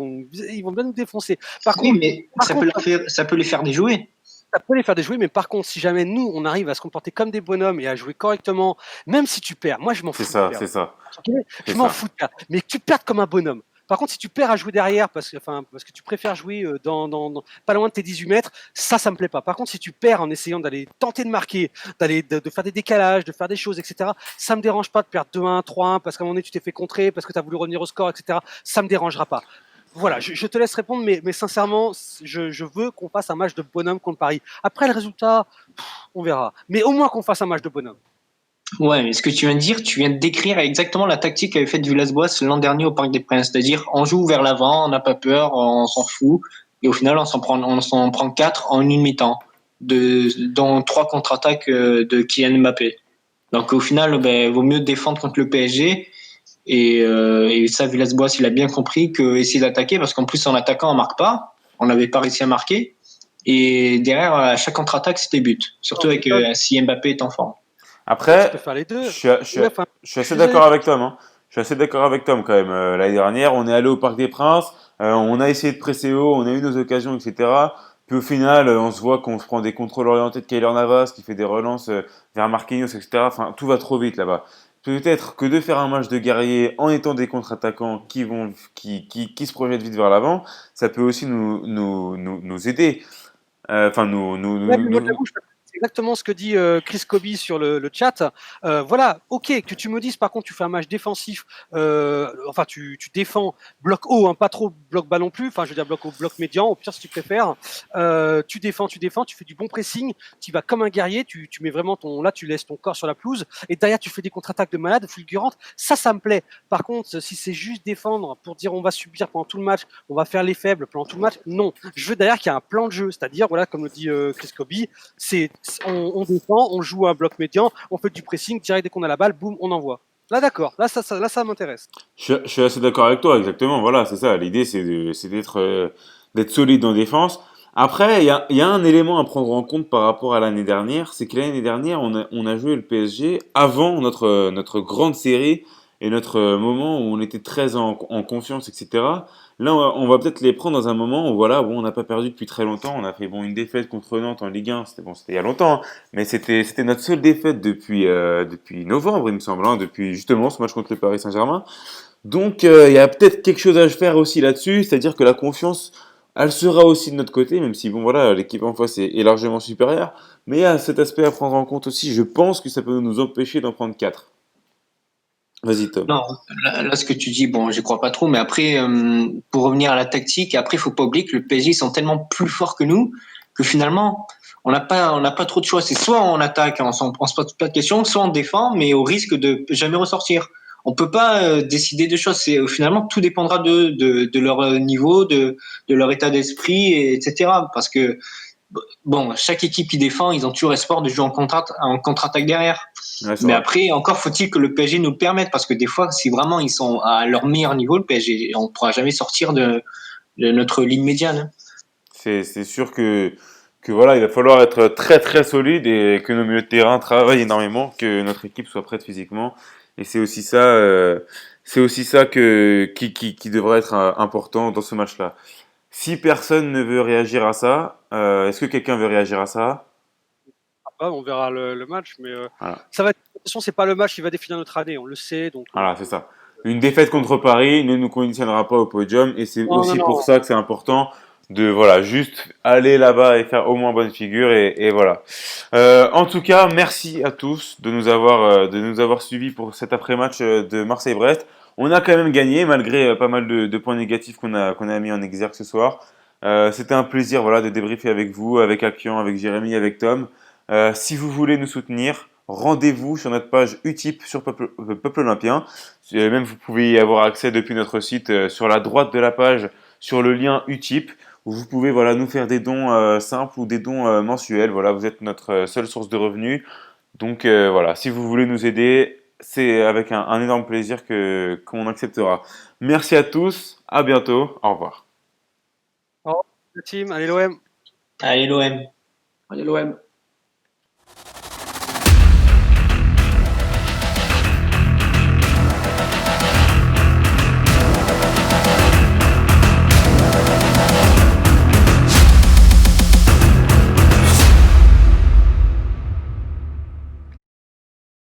vont bien nous défoncer. Par Oui, contre, mais ça peut les faire déjouer. ça peut les faire déjouer. Mais par contre, si jamais nous, on arrive à se comporter comme des bonhommes et à jouer correctement, même si tu perds, moi, je m'en fous. C'est ça, de perdre. c'est ça. Je m'en fous de perdre. Mais que tu perdes comme un bonhomme. Par contre, si tu perds à jouer derrière parce que tu préfères jouer pas loin de tes 18 mètres, ça me plaît pas. Par contre, si tu perds en essayant d'aller tenter de marquer, de faire des décalages, de faire des choses, etc., ça me dérange pas de perdre 2-1, 3-1 parce qu'à un moment donné tu t'es fait contrer, parce que tu as voulu revenir au score, etc. Ça me dérangera pas. Voilà, je te laisse répondre, mais sincèrement, je veux qu'on fasse un match de bonhomme contre Paris. Après le résultat, on verra. Mais au moins qu'on fasse un match de bonhomme. Ouais, mais ce que tu viens de dire, tu viens de décrire exactement la tactique qu'avait faite Villas-Boas l'an dernier au Parc des Princes. C'est-à-dire, on joue vers l'avant, on n'a pas peur, on s'en fout. Et au final, on s'en prend 4 en une mi-temps, dont 3 contre-attaques de Kylian Mbappé. Donc au final, vaut mieux défendre contre le PSG. Et ça, Villas-Boas, il a bien compris que essayer d'attaquer, parce qu'en plus, en attaquant, on marque pas. On n'avait pas réussi à marquer. Et derrière, à chaque contre-attaque, c'était but. Surtout avec si Mbappé est en forme. Après, Tu peux faire les deux. je suis assez d'accord avec Tom. Hein. Je suis assez d'accord avec Tom quand même. L'année dernière, on est allé au Parc des Princes, on a essayé de presser haut, on a eu nos occasions, etc. Puis au final, on se voit qu'on se prend des contrôles orientés de Keylor Navas qui fait des relances vers Marquinhos, etc. Enfin, tout va trop vite là-bas. Peut-être que de faire un match de guerrier en étant des contre-attaquants qui se projettent vite vers l'avant, ça peut aussi nous aider. Enfin, Ouais, mais moi, j'avoue, c'est exactement ce que dit Chris Kobe sur le chat. Voilà, ok, que tu me dises par contre tu fais un match défensif, enfin tu défends bloc haut, hein, pas trop bloc bas non plus, enfin je veux dire bloc haut, bloc médian, au pire si tu préfères. Tu défends, tu fais du bon pressing, tu vas comme un guerrier, tu mets vraiment tu laisses ton corps sur la pelouse et derrière tu fais des contre-attaques de malade, fulgurantes. Ça me plaît. Par contre, si c'est juste défendre pour dire on va subir pendant tout le match, on va faire les faibles pendant tout le match, non. Je veux derrière qu'il y a un plan de jeu, c'est-à-dire voilà comme le dit Chris Kobe, on défend, on joue un bloc médian, on fait du pressing, direct dès qu'on a la balle, boum, on envoie. Là d'accord, là ça m'intéresse. Je suis assez d'accord avec toi, exactement. Voilà, c'est ça. L'idée, c'est d'être solide en défense. Après, il y a un élément à prendre en compte par rapport à l'année dernière, c'est que l'année dernière, on a joué le PSG avant notre grande série et notre moment où on était très en confiance, etc. Là, on va peut-être les prendre dans un moment où voilà, bon, on n'a pas perdu depuis très longtemps. On a fait une défaite contre Nantes en Ligue 1. C'était il y a longtemps, hein, mais c'était notre seule défaite depuis novembre, il me semble, hein, depuis justement ce match contre le Paris Saint-Germain. Donc, il y a peut-être quelque chose à faire aussi là-dessus, c'est-à-dire que la confiance, elle sera aussi de notre côté, même si bon voilà, l'équipe en face est largement supérieure. Mais il y a cet aspect à prendre en compte aussi. Je pense que ça peut nous empêcher d'en prendre 4. Vas-y, Tom. Non, là, ce que tu dis, bon, j'y crois pas trop, mais après, pour revenir à la tactique, après, il faut pas oublier que le PSG, ils sont tellement plus forts que nous, que finalement, on n'a pas trop de choix. C'est soit on attaque, on se pose pas de questions, soit on défend, mais au risque de jamais ressortir. On peut pas décider de choses. Finalement, tout dépendra de leur niveau, de leur état d'esprit, etc. Parce que, bon, chaque équipe qui défend, ils ont toujours espoir de jouer en contre-attaque derrière. Ouais, Mais vrai. après, encore faut-il que le PSG nous le permette, parce que des fois, si vraiment ils sont à leur meilleur niveau, le PSG, on ne pourra jamais sortir de notre ligne médiane. C'est sûr que voilà, il va falloir être très très solide et que nos milieux de terrain travaillent énormément, que notre équipe soit prête physiquement. Et c'est aussi ça qui devrait être important dans ce match-là. Si personne ne veut réagir à ça, est-ce que quelqu'un veut réagir à ça? Ah, on verra le match, mais Voilà. ça va être, de toute façon c'est pas le match qui va définir notre année, on le sait, donc. Voilà, c'est ça. Une défaite contre Paris ne nous conditionnera pas au podium et c'est Non, aussi non, pour non. ça que c'est important de voilà, juste aller là-bas et faire au moins bonne figure et voilà. En tout cas, merci à tous de nous avoir suivis pour cet après-match de Marseille-Brest. On a quand même gagné malgré pas mal de points négatifs qu'on a mis en exergue ce soir. C'était un plaisir voilà de débriefer avec vous, avec Akian, avec Jérémy, avec Tom. Si vous voulez nous soutenir, rendez-vous sur notre page Utip sur Peuple Olympien. Même vous pouvez y avoir accès depuis notre site sur la droite de la page sur le lien Utip où vous pouvez voilà nous faire des dons simples ou des dons mensuels. Voilà, vous êtes notre seule source de revenus. Donc voilà, si vous voulez nous aider, c'est avec un énorme plaisir que qu'on acceptera. Merci à tous, à bientôt, au revoir. Au revoir, la team, allez l'OM. Allez l'OM. Allez l'OM.